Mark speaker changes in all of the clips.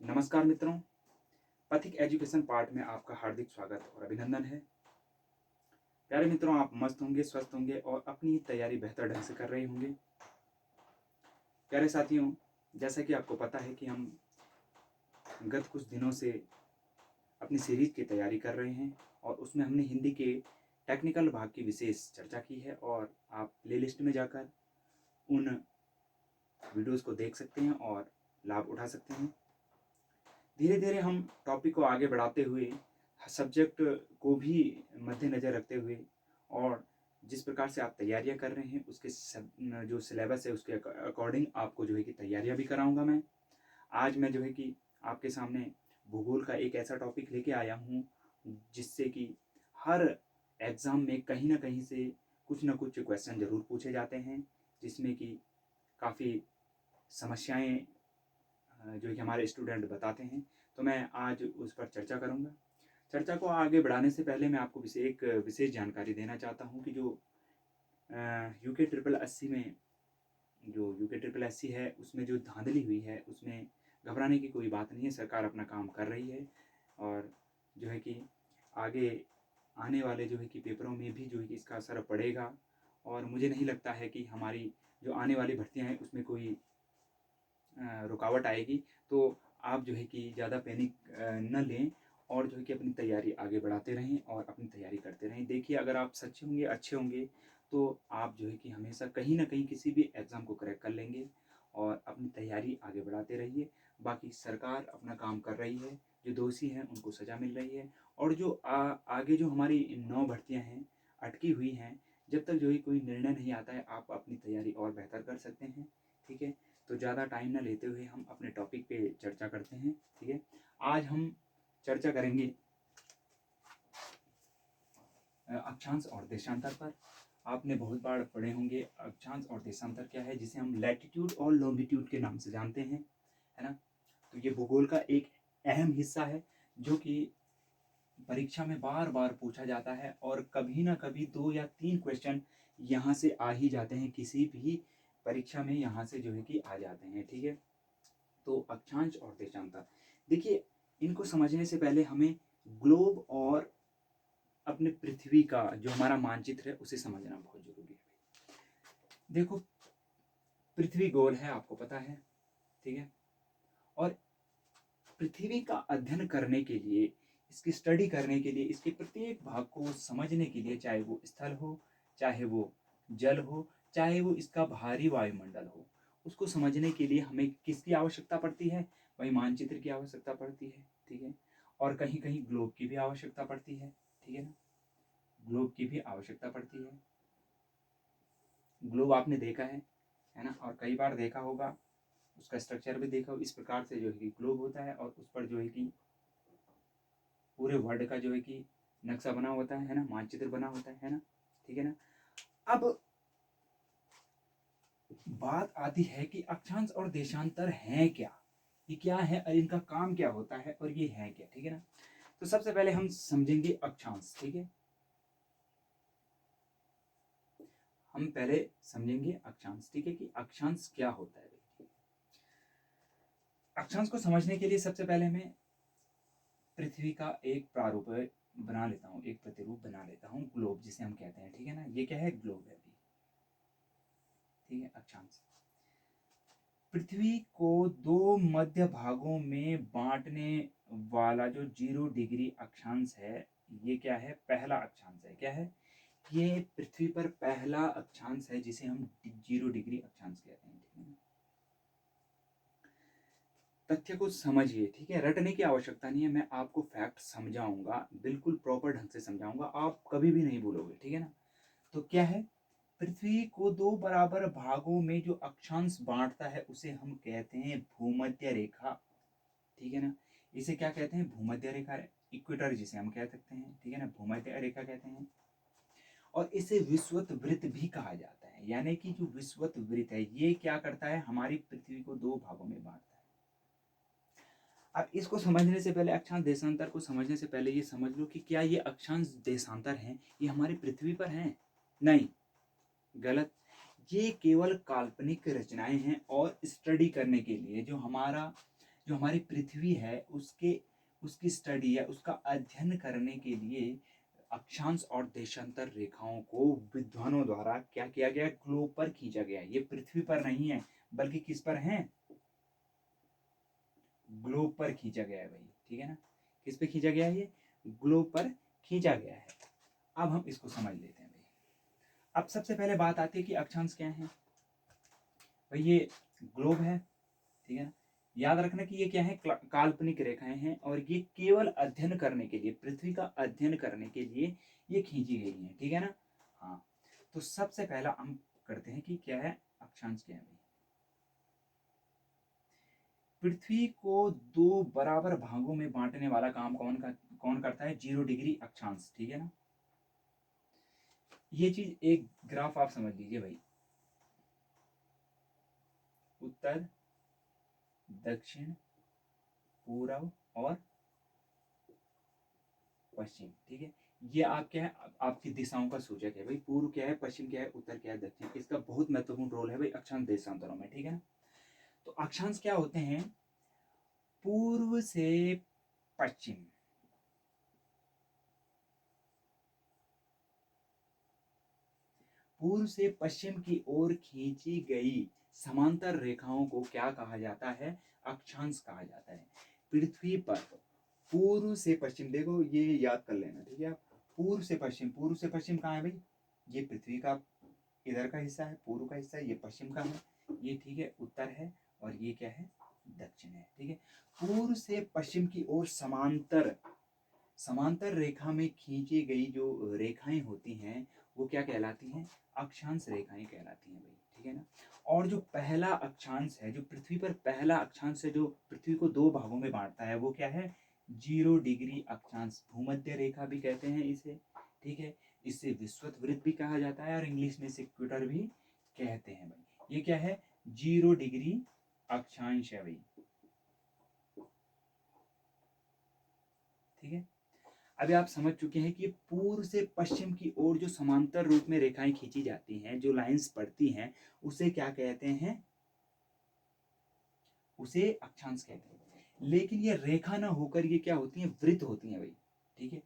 Speaker 1: नमस्कार मित्रों, पथिक एजुकेशन पार्ट में आपका हार्दिक स्वागत और अभिनंदन है। प्यारे मित्रों, आप मस्त होंगे, स्वस्थ होंगे और अपनी तैयारी बेहतर ढंग से कर रहे होंगे। प्यारे साथियों, जैसा कि आपको पता है कि हम गत कुछ दिनों से अपनी सीरीज की तैयारी कर रहे हैं और उसमें हमने हिंदी के टेक्निकल भाग की विशेष चर्चा की है और आप प्लेलिस्ट में जाकर उन वीडियोस को देख सकते हैं और लाभ उठा सकते हैं। धीरे धीरे हम टॉपिक को आगे बढ़ाते हुए सब्जेक्ट को भी मद्देनज़र रखते हुए और जिस प्रकार से आप तैयारियां कर रहे हैं उसके जो सिलेबस है उसके अकॉर्डिंग आपको जो है कि तैयारियां भी कराऊंगा मैं। आज मैं जो है कि आपके सामने भूगोल का एक ऐसा टॉपिक लेके आया हूँ जिससे कि हर एग्ज़ाम में कहीं ना कहीं से कुछ ना कुछ क्वेश्चन ज़रूर पूछे जाते हैं, जिसमें कि काफ़ी समस्याएं जो कि हमारे स्टूडेंट बताते हैं। तो मैं आज उस पर चर्चा करूँगा। चर्चा को आगे बढ़ाने से पहले मैं आपको एक विशेष जानकारी देना चाहता हूँ कि जो यूके ट्रिपल एससी में जो यूके ट्रिपल एससी है उसमें जो धांधली हुई है उसमें घबराने की कोई बात नहीं है। सरकार अपना काम कर रही है और जो है कि आगे आने वाले जो है कि पेपरों में भी जो है कि इसका असर पड़ेगा और मुझे नहीं लगता है कि हमारी जो आने वाली भर्तियां हैं उसमें कोई रुकावट आएगी। तो आप जो है कि ज़्यादा पैनिक न लें और जो है कि अपनी तैयारी आगे बढ़ाते रहें और अपनी तैयारी करते रहें। देखिए, अगर आप सच्चे होंगे, अच्छे होंगे, तो आप जो है कि हमेशा कहीं ना कहीं किसी भी एग्ज़ाम को क्रैक कर लेंगे और अपनी तैयारी आगे बढ़ाते रहिए। बाकी सरकार अपना काम कर रही है, जो दोषी हैं उनको सज़ा मिल रही है और जो आगे जो हमारी 9 भर्तियाँ हैं अटकी हुई हैं, जब तक जो है कोई निर्णय नहीं आता है आप अपनी तैयारी और बेहतर कर सकते हैं। ठीक है, तो ज़्यादा टाइम ना लेते हुए हम अपने टॉपिक पे चर्चा करते हैं। ठीक है, आज हम चर्चा करेंगे अक्षांश और देशांतर पर। आपने बहुत बार पढ़े होंगे अक्षांश और देशांतर क्या है, जिसे हम लैटिट्यूड और लॉन्गिट्यूड के नाम से जानते हैं, है ना। तो ये भूगोल का एक अहम हिस्सा है जो कि परीक्षा में बार बार पूछा जाता है और कभी ना कभी 2 या 3 क्वेश्चन यहाँ से आ ही जाते हैं, किसी भी परीक्षा में यहाँ से जो है कि आ जाते हैं। ठीक है, तो अक्षांश और देशांतर, देखिए, इनको समझने से पहले हमें ग्लोब और अपने पृथ्वी का जो हमारा मानचित्र है उसे समझना बहुत जरूरी है। देखो, पृथ्वी गोल है, आपको पता है। ठीक है, और पृथ्वी का अध्ययन करने के लिए, इसकी स्टडी करने के लिए, इसके प्रत्येक भाग को समझने के लिए, चाहे वो स्थल हो, चाहे वो जल हो, चाहे वो इसका भारी वायुमंडल हो, उसको समझने के लिए हमें किसकी आवश्यकता पड़ती है? वही मानचित्र की आवश्यकता पड़ती है। ठीक है, और कहीं कहीं ग्लोब की भी आवश्यकता पड़ती है। ठीक है ना, ग्लोब की भी आवश्यकता पड़ती है। ग्लोब आपने देखा है ना, और कई बार देखा होगा, उसका स्ट्रक्चर भी देखा हो। इस प्रकार से जो है कि ग्लोब होता है और उस पर जो है कि पूरे वर्ल्ड का जो है कि नक्शा बना होता है ना, मानचित्र बना होता है ना। ठीक है ना, अब बात आती है कि अक्षांश और देशांतर हैं क्या, ये क्या है और इनका काम क्या होता है और ये है क्या। ठीक है ना, तो सबसे पहले हम समझेंगे अक्षांश। ठीक है, हम पहले समझेंगे अक्षांश। ठीक है, कि अक्षांश क्या होता है। अक्षांश को समझने के लिए सबसे पहले मैं पृथ्वी का एक प्रारूप बना लेता हूँ, एक प्रतिरूप बना लेता हूँ, ग्लोब जिसे हम कहते हैं। ठीक है ना, ये क्या है? ग्लोब है। ठीक है, अक्षांश पृथ्वी को 2 मध्य भागों में बांटने वाला जो 0 डिग्री अक्षांश है, ये क्या है? पहला अक्षांश है। क्या है ये? पृथ्वी पर पहला अक्षांश है जिसे हम 0 डिग्री अक्षांश कहते हैं। ठीक है ना, तथ्य को समझिए। ठीक है, रटने की आवश्यकता नहीं है, मैं आपको फैक्ट समझाऊंगा, बिल्कुल प्रॉपर ढंग से समझाऊंगा, आप कभी भी नहीं भूलोगे। ठीक है ना, तो क्या है? पृथ्वी को 2 बराबर भागों में जो अक्षांश बांटता है उसे हम कहते हैं भूमध्य रेखा। ठीक है ना, इसे क्या कहते हैं? भूमध्य रेखा, इक्वेटर जिसे हम कह सकते हैं। ठीक है ना, भूमध्य रेखा कहते हैं। और इसे विषुवत वृत्त भी कहा जाता है, यानी कि जो विषुवत वृत्त है ये क्या करता है? हमारी पृथ्वी को 2 भागों में बांटता है। अब इसको समझने से पहले, अक्षांश देशांतर को समझने से पहले ये समझ लो कि क्या ये अक्षांश देशांतर हैं ये हमारी पृथ्वी पर हैं? नहीं, गलत। ये केवल काल्पनिक रचनाएं हैं और स्टडी करने के लिए, जो हमारा जो हमारी पृथ्वी है उसकी स्टडी या उसका अध्ययन करने के लिए अक्षांश और देशांतर रेखाओं को विद्वानों द्वारा क्या किया गया, ग्लोब पर खींचा गया। ये पृथ्वी पर नहीं है बल्कि किस पर है, ग्लोब पर खींचा गया है भाई, ठीक है ना। किस पे खींचा गया है, ये ग्लोब पर खींचा गया है। अब हम इसको समझ लेते हैं भाई। अब सबसे पहले बात आती है कि अक्षांश क्या है भाई। ये ग्लोब है, ठीक है ना। याद रखना कि ये क्या है, काल्पनिक रेखाएं हैं और ये केवल अध्ययन करने के लिए, पृथ्वी का अध्ययन करने के लिए ये खींची गई हैं, ठीक है ना। हाँ, तो सबसे पहला हम करते हैं कि क्या है अक्षांश, क्या है भाई। पृथ्वी को दो बराबर भागों में बांटने वाला काम कौन करता है, 0 डिग्री अक्षांश, ठीक है ना। ये चीज एक ग्राफ आप समझ लीजिए भाई, उत्तर, दक्षिण, पूर्व और पश्चिम, ठीक है। ये आप क्या है, आपकी दिशाओं का सूचक है भाई। पूर्व क्या है, पश्चिम क्या है, उत्तर क्या है, दक्षिण। इसका बहुत महत्वपूर्ण रोल है भाई अक्षांश देशांतरों में, ठीक है ना। तो अक्षांश क्या होते हैं, पूर्व से पश्चिम, पूर्व से पश्चिम की ओर खींची गई समांतर रेखाओं को क्या कहा जाता है, अक्षांश कहा जाता है। पृथ्वी पर पूर्व से पश्चिम, देखो ये याद कर लेना, ठीक है। आप पूर्व से पश्चिम, पूर्व से पश्चिम कहाँ है भाई, ये पृथ्वी का इधर का हिस्सा है, पूर्व का हिस्सा है, ये पश्चिम का है, ये ठीक है उत्तर है, और ये क्या है, दक्षिण है, ठीक है। पूर्व से पश्चिम की ओर समांतर समांतर रेखा में खींची गई जो रेखाएं होती हैं वो क्या कहलाती हैं, अक्षांश रेखाएं कहलाती हैं भाई, ठीक है ना। और जो पहला अक्षांश है, जो पृथ्वी पर पहला अक्षांश है, जो पृथ्वी को दो भागों में बांटता है, वो क्या है, 0 डिग्री अक्षांश, भूमध्य रेखा भी कहते हैं इसे, ठीक है। इसे विषुवत वृत्त भी कहा जाता है और इंग्लिश में इसे इक्वेटर भी कहते हैं भाई। ये क्या है, 0 डिग्री अक्षांश है भाई, ठीक है। अभी आप समझ चुके हैं कि पूर्व से पश्चिम की ओर जो समांतर रूप में रेखाएं खींची जाती हैं, जो लाइंस पड़ती हैं, उसे क्या कहते हैं, उसे अक्षांश कहते हैं। लेकिन ये रेखा ना होकर ये क्या होती हैं, वृत्त होती हैं भाई, ठीक है।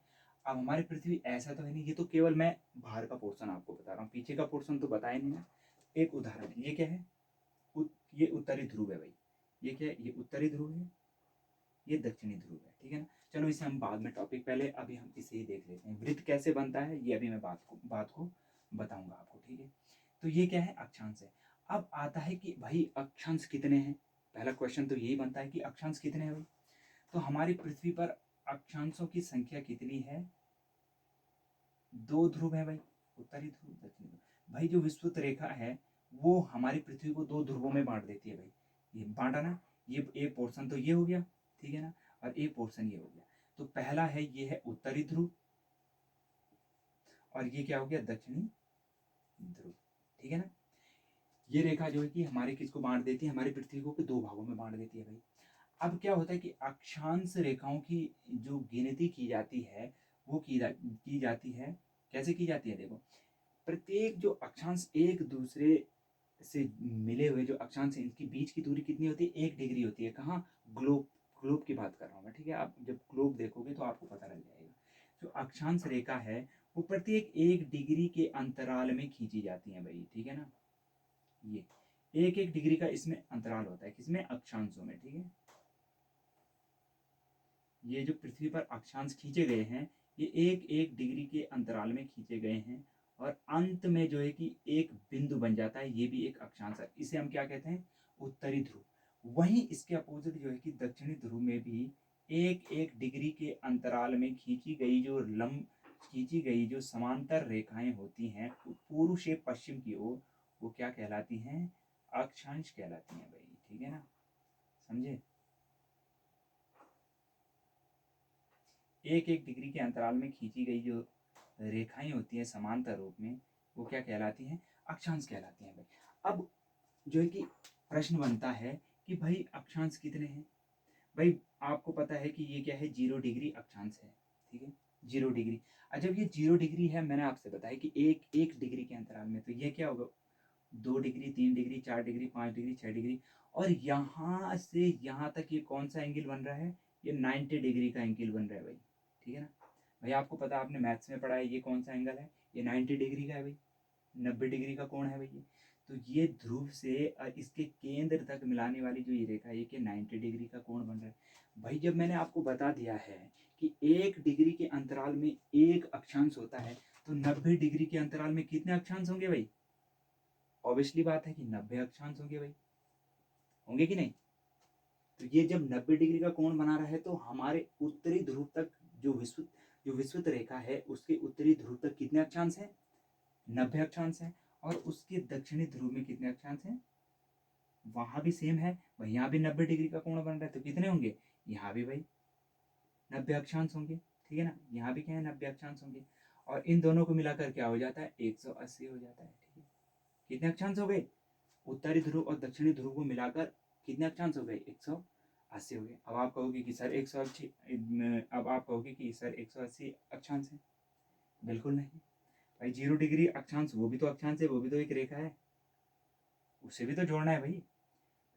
Speaker 1: अब हमारी पृथ्वी ऐसा तो है नहीं, ये तो केवल मैं बाहर का पोर्शन आपको बता रहा हूँ, पीछे का पोर्शन तो बताया नहीं ना। एक उदाहरण, ये क्या है, ये उत्तरी ध्रुव है भाई, ये क्या है, ये उत्तरी ध्रुव है, ये दक्षिणी ध्रुव है, ठीक है ना। चलो इसे हम बाद में टॉपिक, पहले अभी हम इसे ही देख लेते हैं, वृत्त कैसे बनता है ये अभी मैं बात को बताऊंगा आपको, ठीक है। तो ये क्या है, अक्षांश है। अब आता है कि भाई अक्षांश कितने हैं, पहला क्वेश्चन तो यही बनता है कि अक्षांश कितने हैं भाई। तो हमारी पृथ्वी पर अक्षांशों की संख्या कितनी है, 2 ध्रुव है भाई, उत्तरी ध्रुव, दक्षिणी ध्रुव। भाई जो विषुवत रेखा है वो हमारी पृथ्वी को 2 ध्रुवों में बांट देती है भाई, ये बांटा ना, ये एक पोर्शन तो ये हो गया, ठीक है ना, और एक पोर्शन ये हो गया। तो पहला है, ये है उत्तरी ध्रुव, और ये क्या हो गया, दक्षिणी ध्रुव, ठीक है ना। ये रेखा जो है कि हमारे किसको बांट देती है, हमारी पृथ्वी को 2 भागों में बांट देती है भाई। अब क्या होता है कि अक्षांश रेखाओं की जो गिनती की जाती है वो की जाती है, कैसे की जाती है, देखो प्रत्येक जो अक्षांश एक दूसरे से मिले हुए जो अक्षांश हैं, इनकी बीच की दूरी कितनी होती है, 1 डिग्री होती है। कहाँ, ग्लोब, ग्लोब की बात कर रहा हूँ मैं, ठीक है। आप जब ग्लोब देखोगे तो आपको पता लग जाएगा। जो अक्षांश रेखा है वो प्रत्येक 1 डिग्री के अंतराल में खींची जाती है भाई, ठीक है ना। ये 1 डिग्री का इसमें अंतराल होता है, किसमें, अक्षांशों में, ठीक है। ये जो पृथ्वी पर अक्षांश खींचे गए हैं ये 1 डिग्री के अंतराल में खींचे गए हैं, और अंत में जो है कि एक बिंदु बन जाता है, ये भी एक अक्षांश है, इसे हम क्या कहते हैं, उत्तरी ध्रुव। वहीं इसके अपोजिट जो है कि दक्षिणी ध्रुव में भी 1 डिग्री के अंतराल में खींची गई जो समांतर रेखाएं होती हैं पूर्व से पश्चिम की ओर, वो क्या कहलाती हैं, अक्षांश कहलाती हैं भाई, ठीक है ना, समझे। 1 डिग्री के अंतराल में खींची गई जो रेखाएं होती हैं समांतर रूप में, वो क्या कहलाती हैं, अक्षांश कहलाती हैं भाई। अब जो है कि प्रश्न बनता है कि भाई अक्षांश कितने हैं भाई। आपको पता है कि ये क्या है, 0 डिग्री अक्षांश है, ठीक है, 0 डिग्री। और जब ये 0 डिग्री है, मैंने आपसे बताया कि एक 1 डिग्री के अंतराल में, तो ये क्या होगा, 2 degree, 3 degree, 4 degree, 5 degree, 6 degree, और यहाँ से यहाँ तक ये कौन सा एंगल बन रहा है, ये 90 डिग्री का एंगल बन रहा है भाई, ठीक है ना। भाई आपको पता है, आपने मैथ्स में पढ़ा है, ये कौन सा एंगल है, ये 90 डिग्री का है भाई, 90 डिग्री का कोण है भाई ये। तो ये ध्रुव से इसके केंद्र तक मिलाने वाली जो ये रेखा है, ये 90 डिग्री का कोण बन रहा है भाई। जब मैंने आपको बता दिया है कि 1 डिग्री के अंतराल में एक अक्षांश होता है, तो 90 डिग्री के अंतराल में कितने अक्षांश होंगे भाई, ऑब्वियसली बात है कि 90 अक्षांश होंगे भाई, होंगे कि नहीं। तो ये जब 90 डिग्री का कोण बना रहा है, तो हमारे उत्तरी ध्रुव तक जो विषुवत रेखा है, उसके उत्तरी ध्रुव तक कितने अक्षांश हैं, 90 अक्षांश हैं। और उसके दक्षिणी ध्रुव में कितने अक्षांश हैं, वहां भी सेम है भाई, यहाँ भी 90 डिग्री का कोण बन रहा है, तो कितने होंगे, यहाँ भी भाई 90 अक्षांश होंगे, ठीक है ना। यहाँ भी क्या है, 90 अक्षांश होंगे, और इन दोनों को मिलाकर क्या हो जाता है, 180 हो जाता है, ठीक है। कितने अक्षांश हो गए, उत्तरी ध्रुव और दक्षिणी ध्रुव को मिलाकर कितने अक्षांश हो गए, 180 हो गए। अब आप कहोगे कि सर 180, अब आप कहोगे कि सर 180 अक्षांश है, बिल्कुल नहीं भाई। 0 डिग्री अक्षांश, वो भी तो अक्षांश है, वो भी तो एक रेखा है, उसे भी तो जोड़ना है भाई।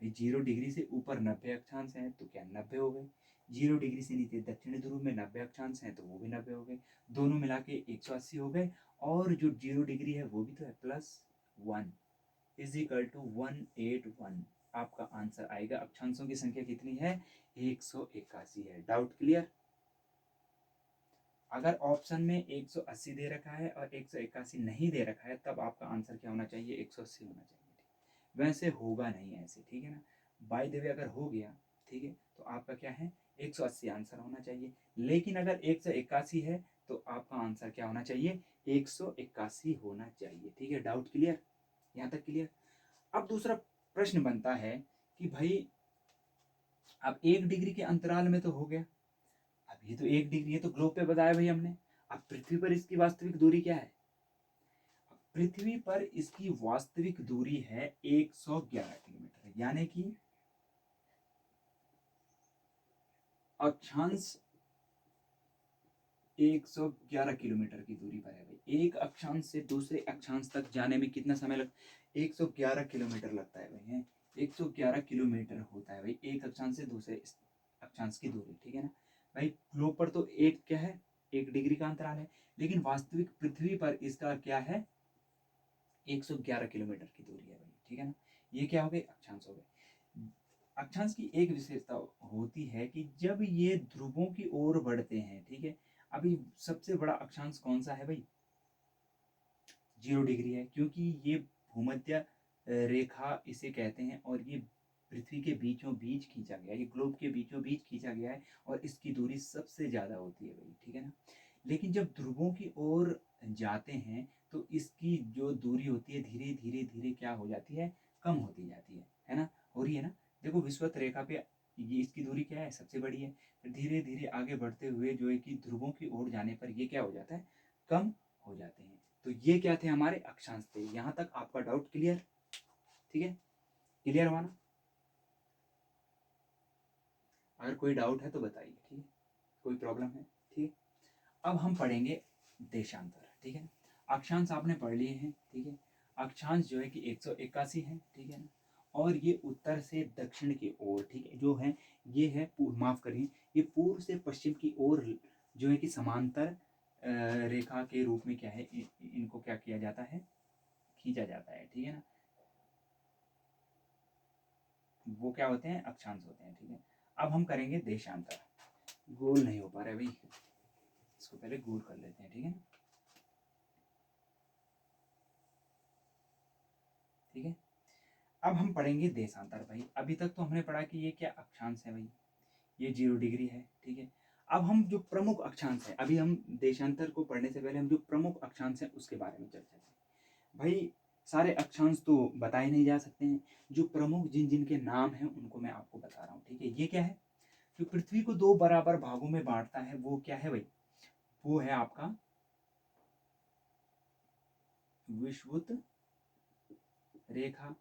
Speaker 1: 0 डिग्री से ऊपर 90 अक्षांश हैं, तो क्या 90 हो गए। 0 डिग्री से नीचे दक्षिणी ध्रुव में 90 अक्षांश हैं, तो वो भी 90 हो गए, दोनों मिला के 180 हो गए। और जो 0 डिग्री है वो भी तो है, +1 = 181। आपका आंसर आएगा। अक्षांशों की संख्या कितनी है, 181 है। Doubt clear. अगर ऑप्शन में 180 दे रखा है और 181 नहीं दे रखा है, तब आपका आंसर क्या होना चाहिए, 180 होना चाहिए। वैसे होगा नहीं ऐसे, ठीक है ना। बाय द वे अगर हो गया, ठीक है, तो आपका क्या है, 180 आंसर होना चाहिए। लेकिन अगर 181 है, तो आपका आंसर क्या होना चाहिए, 181 होना चाहिए, ठीक है। डाउट क्लियर, यहाँ तक क्लियर। अब दूसरा प्रश्न बनता है कि भाई अब 1 डिग्री के अंतराल में तो हो गया, अब ये तो 1 डिग्री है, तो ग्लोब पे बताया भाई हमने। अब पृथ्वी पर इसकी वास्तविक दूरी क्या है, पृथ्वी पर इसकी वास्तविक दूरी है 111 किलोमीटर, यानी कि अक्षांश 111 किलोमीटर की दूरी पर है भाई। एक अक्षांश से दूसरे अक्षांश तक जाने में कितना समय लग, 111 किलोमीटर लगता है भाई, है 111 किलोमीटर होता है भाई एक अक्षांश से दूसरे अक्षांश की दूरी, ठीक है ना भाई। ग्लोब पर तो एक क्या है, 1 डिग्री का अंतराल है, लेकिन वास्तविक पृथ्वी पर इसका क्या है, 111 किलोमीटर की दूरी है भाई, ठीक है ना। ये क्या हो गए, अक्षांश हो गए। अक्षांश की एक विशेषता होती है कि जब ये ध्रुवों की ओर बढ़ते हैं, ठीक है। अभी सबसे बड़ा अक्षांश कौन सा है भाई, 0 डिग्री है, क्योंकि ये भूमध्य रेखा इसे कहते हैं, और ये पृथ्वी के बीचों बीच खींचा गया है, ये ग्लोब के बीचों बीच खींचा गया है, और इसकी दूरी सबसे ज़्यादा होती है भाई, ठीक है ना। लेकिन जब ध्रुवों की ओर जाते हैं, तो इसकी जो दूरी होती है धीरे धीरे धीरे क्या हो जाती है, कम होती जाती है ना, हो रही है ना। देखो विषुवत रेखा पे ये इसकी दूरी क्या है, सबसे बड़ी है, फिर धीरे धीरे आगे बढ़ते हुए जो है कि ध्रुवों की ओर जाने पर ये क्या हो जाता है, कम हो जाते हैं। तो ये क्या थे, हमारे अक्षांश थे। यहाँ तक आपका डाउट क्लियर, ठीक है, क्लियर हुआ ना। अगर कोई डाउट है तो बताइए, ठीक है, कोई प्रॉब्लम है, ठीक है। अब हम पढ़ेंगे देशांतर, ठीक है ना। अक्षांश आपने पढ़ लिए हैं, ठीक है। अक्षांश जो है कि 181 है, ठीक है ना। और ये उत्तर से दक्षिण की ओर, ठीक है, जो है ये है माफ करिए, ये पूर्व से पश्चिम की ओर जो है कि समांतर रेखा के रूप में क्या है, इनको क्या किया जाता है, खींचा जाता है, ठीक है ना। वो क्या होते हैं, अक्षांश होते हैं, ठीक है। अब हम करेंगे देशांतर। गोल नहीं हो पा रहा है भाई, इसको पहले गोल कर लेते हैं, ठीक है ना, ठीक है। अब हम पढ़ेंगे देशांतर भाई। अभी तक तो हमने पढ़ा कि ये क्या अक्षांश है भाई, ये 0 डिग्री है, ठीक है। अब हम जो प्रमुख अक्षांश है, अभी हम देशांतर को पढ़ने से पहले हम जो प्रमुख अक्षांश है उसके बारे में चर्चा करें भाई। सारे अक्षांश तो बताए नहीं जा सकते हैं, जो प्रमुख जिन जिन के नाम हैं उनको मैं आपको बता रहा हूँ, ठीक है। ये क्या है, जो पृथ्वी को 2 बराबर भागों में बांटता है, वो क्या है भाई, वो है आपका विषुवत रेखा।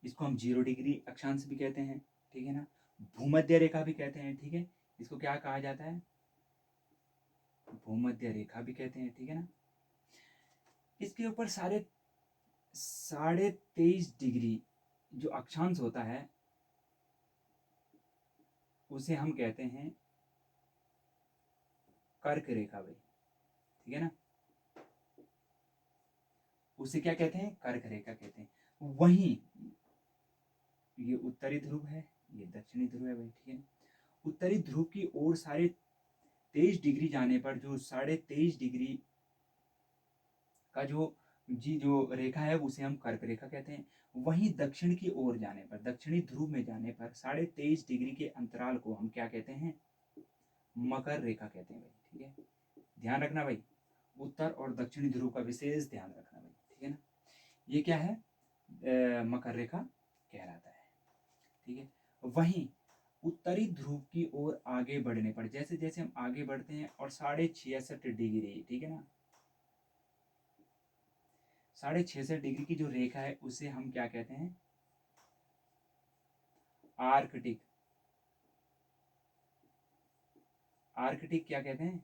Speaker 1: इसको हम 0 डिग्री अक्षांश भी कहते हैं, ठीक है ना। भूमध्य रेखा भी कहते हैं, ठीक है। इसको क्या कहा जाता है, भूमध्य रेखा भी कहते हैं, ठीक है ना। इसके ऊपर सारे 23.5 डिग्री जो अक्षांश होता है उसे हम कहते हैं कर्क रेखा भाई, ठीक है ना। उसे क्या कहते हैं? कर्क रेखा कहते हैं। वहीं ये उत्तरी ध्रुव है, ये दक्षिणी ध्रुव है भाई, ठीक है। उत्तरी ध्रुव की ओर 23.5 डिग्री जाने पर जो 23.5 डिग्री का जो रेखा है उसे हम कर्क रेखा कहते हैं। वहीं दक्षिण की ओर जाने पर, दक्षिणी ध्रुव में जाने पर 23.5 डिग्री के अंतराल को हम क्या कहते हैं? मकर रेखा कहते हैं भाई, ठीक है। ध्यान रखना भाई, उत्तर और दक्षिणी ध्रुव का विशेष ध्यान रखना भाई, ठीक है ना। ये क्या है? मकर रेखा कहलाता है, ठीक है। वहीं उत्तरी ध्रुव की ओर आगे बढ़ने पर, जैसे जैसे हम आगे बढ़ते हैं और 66.5 डिग्री, ठीक है ना, 66.5 डिग्री की जो रेखा है उसे हम क्या कहते हैं? आर्कटिक। आर्कटिक क्या कहते हैं?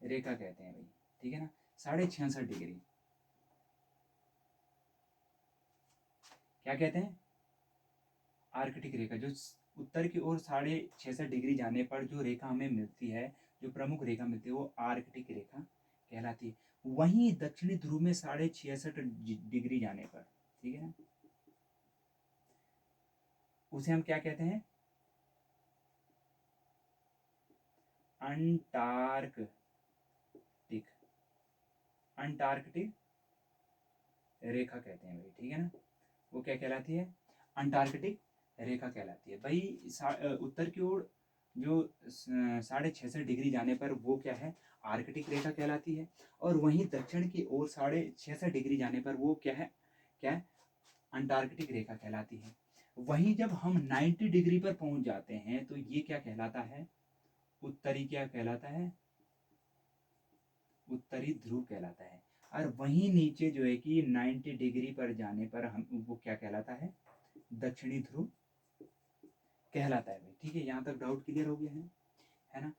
Speaker 1: रेखा कहते हैं भाई, ठीक है ना। 66.5 डिग्री क्या कहते हैं? आर्कटिक रेखा। जो उत्तर की ओर 66.5 डिग्री जाने पर जो रेखा हमें मिलती है, जो प्रमुख रेखा मिलती है, वो आर्कटिक रेखा कहलाती है। वहीं दक्षिणी ध्रुव में 66.5 डिग्री जाने पर, ठीक है ना, उसे हम क्या कहते हैं? अंटार्कटिक। अंटार्कटिक रेखा कहते हैं भाई, ठीक है ना। वो क्या कहलाती है? अंटार्कटिक रेखा कहलाती है भाई। उत्तर की ओर जो 66.5 डिग्री जाने पर वो क्या है? आर्कटिक रेखा कहलाती है। और वहीं दक्षिण की ओर 66.5 डिग्री जाने पर वो क्या है? क्या है? अंटार्कटिक रेखा कहलाती है। वहीं जब हम 90 डिग्री पर पहुंच जाते हैं तो ये क्या कहलाता है? उत्तरी क्या कहलाता है? उत्तरी ध्रुव कहलाता है। और वहीं नीचे जो है कि 90 डिग्री पर जाने पर हम वो क्या कहलाता है? दक्षिणी ध्रुव कहलाता है भाई, ठीक है। यहाँ तक डाउट क्लियर हो गया है ना।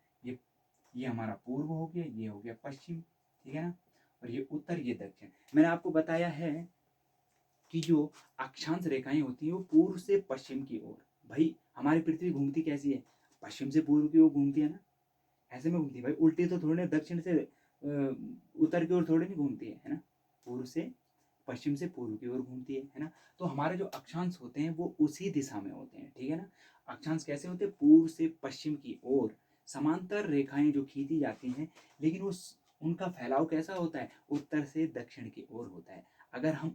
Speaker 1: ये हमारा पूर्व हो गया, ये हो गया पश्चिम, ठीक है ना। और ये उत्तर, ये दक्षिण। मैंने आपको बताया है कि जो अक्षांश रेखाएं होती हैं वो पूर्व से पश्चिम की ओर, भाई हमारी पृथ्वी घूमती कैसी है? पश्चिम से पूर्व की ओर घूमती है ना, ऐसे में घूमती है भाई। उल्टी तो थोड़ी ना दक्षिण से उत्तर की ओर थोड़ी नहीं घूमती है ना। पूर्व से पश्चिम से पूर्व की ओर घूमती है ना। तो हमारे जो अक्षांश होते हैं वो उसी दिशा में होते हैं, ठीक है ना। अक्षांश कैसे होते हैं? पूर्व से पश्चिम की ओर समांतर रेखाएं जो खींची जाती हैं, लेकिन उनका फैलाव कैसा होता है? उत्तर से दक्षिण की ओर होता है। अगर हम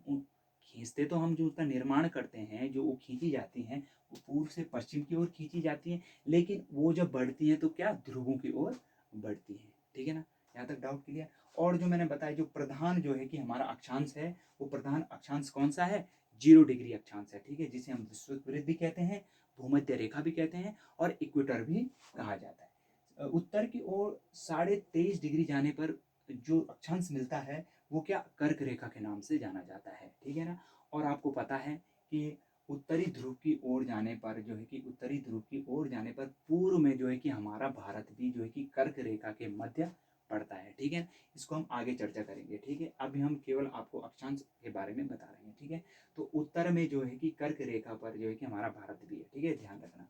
Speaker 1: खींचते तो हम जो उसका निर्माण करते हैं, जो वो खींची जाती हैं, वो पूर्व से पश्चिम की ओर खींची जाती हैं, लेकिन वो जब बढ़ती हैं तो क्या? ध्रुवों की ओर बढ़ती हैं, ठीक है ना। यहाँ तक डाउट क्लियर? और जो मैंने बताया, जो प्रधान जो है कि हमारा अक्षांश है, वो प्रधान अक्षांश कौन सा है? 0 डिग्री अक्षांश है, ठीक है, जिसे हम विषुववृत्त भी कहते हैं, भूमध्य रेखा भी कहते हैं, और इक्वेटर भी कहा जाता है। उत्तर की ओर 23.5 डिग्री जाने पर जो अक्षांश मिलता है वो क्या? कर्क रेखा के नाम से जाना जाता है, ठीक है ना। और आपको पता है कि उत्तरी ध्रुव की ओर जाने पर जो है कि उत्तरी ध्रुव की ओर जाने पर पूर्व में जो है कि हमारा भारत भी जो है कि कर्क रेखा के मध्य पड़ता है, ठीक है। इसको हम आगे चर्चा करेंगे, ठीक है। अभी हम केवल आपको अक्षांश के बारे में बता रहे हैं, ठीक है। तो उत्तर में जो है कि कर्क रेखा पर जो है कि हमारा भारत भी है, ठीक है, ध्यान रखना।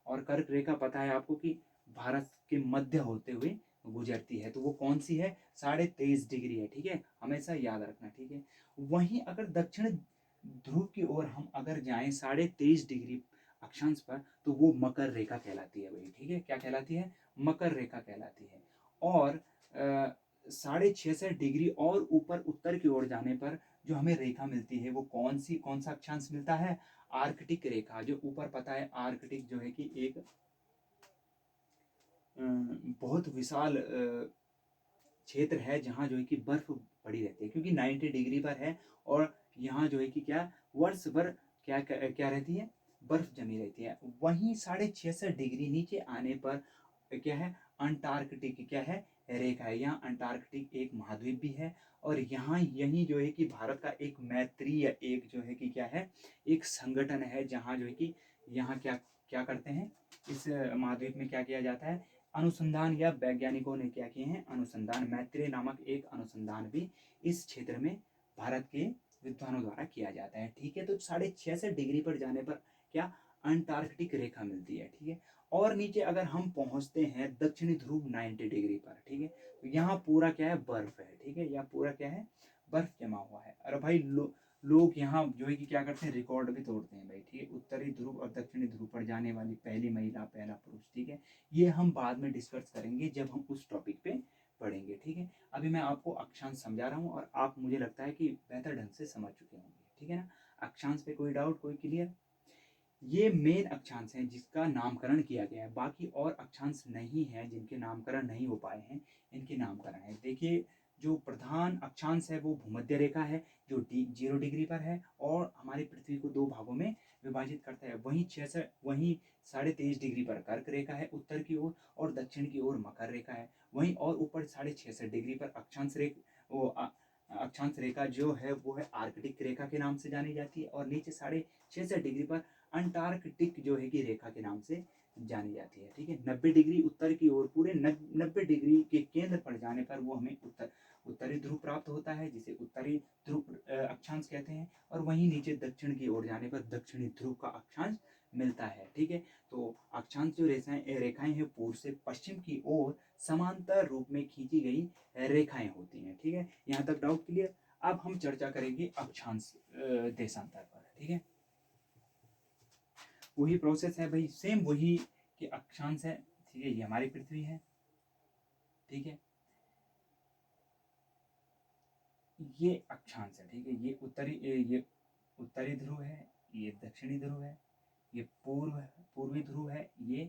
Speaker 1: और कर्क रेखा पता है आपको कि भारत के मध्य होते हुए गुजरती है, तो वो कौन सी है? 23.5 डिग्री है, ठीक है, हमेशा याद रखना, ठीक है। वहीं अगर दक्षिण ध्रुव की ओर हम अगर जाएं 23.5 डिग्री अक्षांश पर, तो वो मकर रेखा कहलाती है भाई, ठीक है। क्या कहलाती है? मकर रेखा कहलाती है। और 66.5 डिग्री और ऊपर उत्तर की ओर जाने पर जो हमें रेखा मिलती है वो कौन सा अक्षांश मिलता है? आर्कटिक रेखा। जो ऊपर पता है आर्कटिक जो है कि एक बहुत विशाल क्षेत्र है जहाँ जो है कि बर्फ पड़ी रहती है, क्योंकि 90 डिग्री पर है। और यहाँ जो है कि क्या वर्ष भर क्या रहती है? बर्फ जमी रहती है। वहीं 66.5 डिग्री नीचे आने पर क्या है? अंटार्कटिक क्या है? रेखा है। यहाँ अंटार्कटिक एक महाद्वीप भी है। और यहाँ यही जो है कि भारत का एक मैत्रीय एक जो है कि क्या है? एक संगठन है, जहाँ जो है कि यहाँ क्या क्या करते हैं? इस महाद्वीप में क्या किया जाता है? अनुसंधान, या वैज्ञानिकों ने क्या किए हैं? अनुसंधान। मैत्रेय नामक एक अनुसंधान भी इस क्षेत्र में भारत के विद्वानों द्वारा किया जाता है। ठीक है, तो 66.5 पर जाने पर क्या अंटार्कटिक रेखा मिलती है। ठीक है, और नीचे अगर हम पहुंचते हैं दक्षिणी ध्रुव 90 डिग्री पर, ठीक है, तो यहाँ पूरा क्या है, बर्फ है। ठीक है, यहाँ पूरा क्या है, बर्फ जमा हुआ है। अरे भाई लोग यहाँ जो है कि क्या करते हैं, रिकॉर्ड भी तोड़ते हैं भाई। ठीक है, उत्तरी ध्रुव और दक्षिणी ध्रुव पर जाने वाली पहली महिला, पहला पुरुष। ठीक है, ये हम बाद में डिस्कस करेंगे जब हम उस टॉपिक पे पढ़ेंगे। ठीक है, अभी मैं आपको अक्षांश समझा रहा हूँ और आप मुझे लगता है कि बेहतर ढंग से समझ चुके होंगे। ठीक है ना, अक्षांश पे कोई डाउट, कोई क्लियर? ये मेन अक्षांश हैं जिसका नामकरण किया गया है। बाकी और अक्षांश नहीं है जिनके नामकरण नहीं हो पाए हैं, इनके नामकरण है। देखिए, जो प्रधान अक्षांश है वो भूमध्य रेखा है, जो 0 डिग्री पर है और हमारी पृथ्वी को दो भागों में विभाजित करता है। वहीं 23.5 डिग्री पर कर्क रेखा है उत्तर की ओर, और दक्षिण की ओर मकर रेखा है। वहीं और ऊपर 66.5 डिग्री पर अक्षांश रेखा जो है वो है आर्कटिक रेखा के नाम से जानी जाती है, और नीचे 66.5 डिग्री पर अंटार्कटिक जो है कि रेखा के नाम से जानी जाती है। ठीक है, 90 डिग्री उत्तर की ओर, पूरे 90 डिग्री के केंद्र पर जाने पर वो हमें उत्तरी ध्रुव प्राप्त होता है, जिसे उत्तरी ध्रुव अक्षांश कहते हैं। और वहीं नीचे दक्षिण की ओर जाने पर दक्षिणी ध्रुव का अक्षांश मिलता है। ठीक है, तो अक्षांश जो रेखाएं हैं पूर्व से पश्चिम की ओर समांतर रूप में खींची गई रेखाएं होती हैं। ठीक है, यहाँ तक डाउट क्लियर? अब हम चर्चा करेंगे अक्षांश देशांतर पर। ठीक है, वही प्रोसेस है भाई, सेम वही कि अक्षांश है। ठीक है, ये हमारी पृथ्वी है। ठीक है, ये अक्षांश है। ठीक है, ये उत्तरी ध्रुव है, ये दक्षिणी ध्रुव है, ये पूर्वी ध्रुव है, ये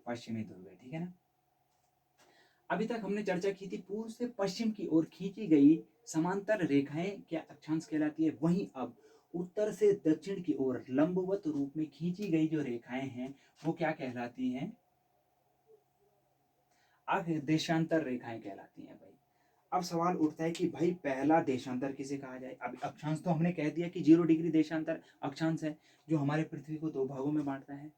Speaker 1: पश्चिमी ध्रुव है। ठीक है ना, अभी तक हमने चर्चा की थी पूर्व से पश्चिम की ओर खींची गई समांतर रेखाएं क्या अक्षांश कहलाती है। वहीं अब उत्तर से दक्षिण की ओर लंबवत रूप में खींची गई जो रेखाएं हैं वो क्या कहलाती हैं, देशांतर रेखाएं कहलाती हैं भाई। अब सवाल उठता है कि भाई पहला देशांतर किसे कहा जाए। अब अक्षांश तो हमने कह दिया कि 0 डिग्री देशांतर अक्षांश है, जो हमारे पृथ्वी को दो भागों में बांटता है।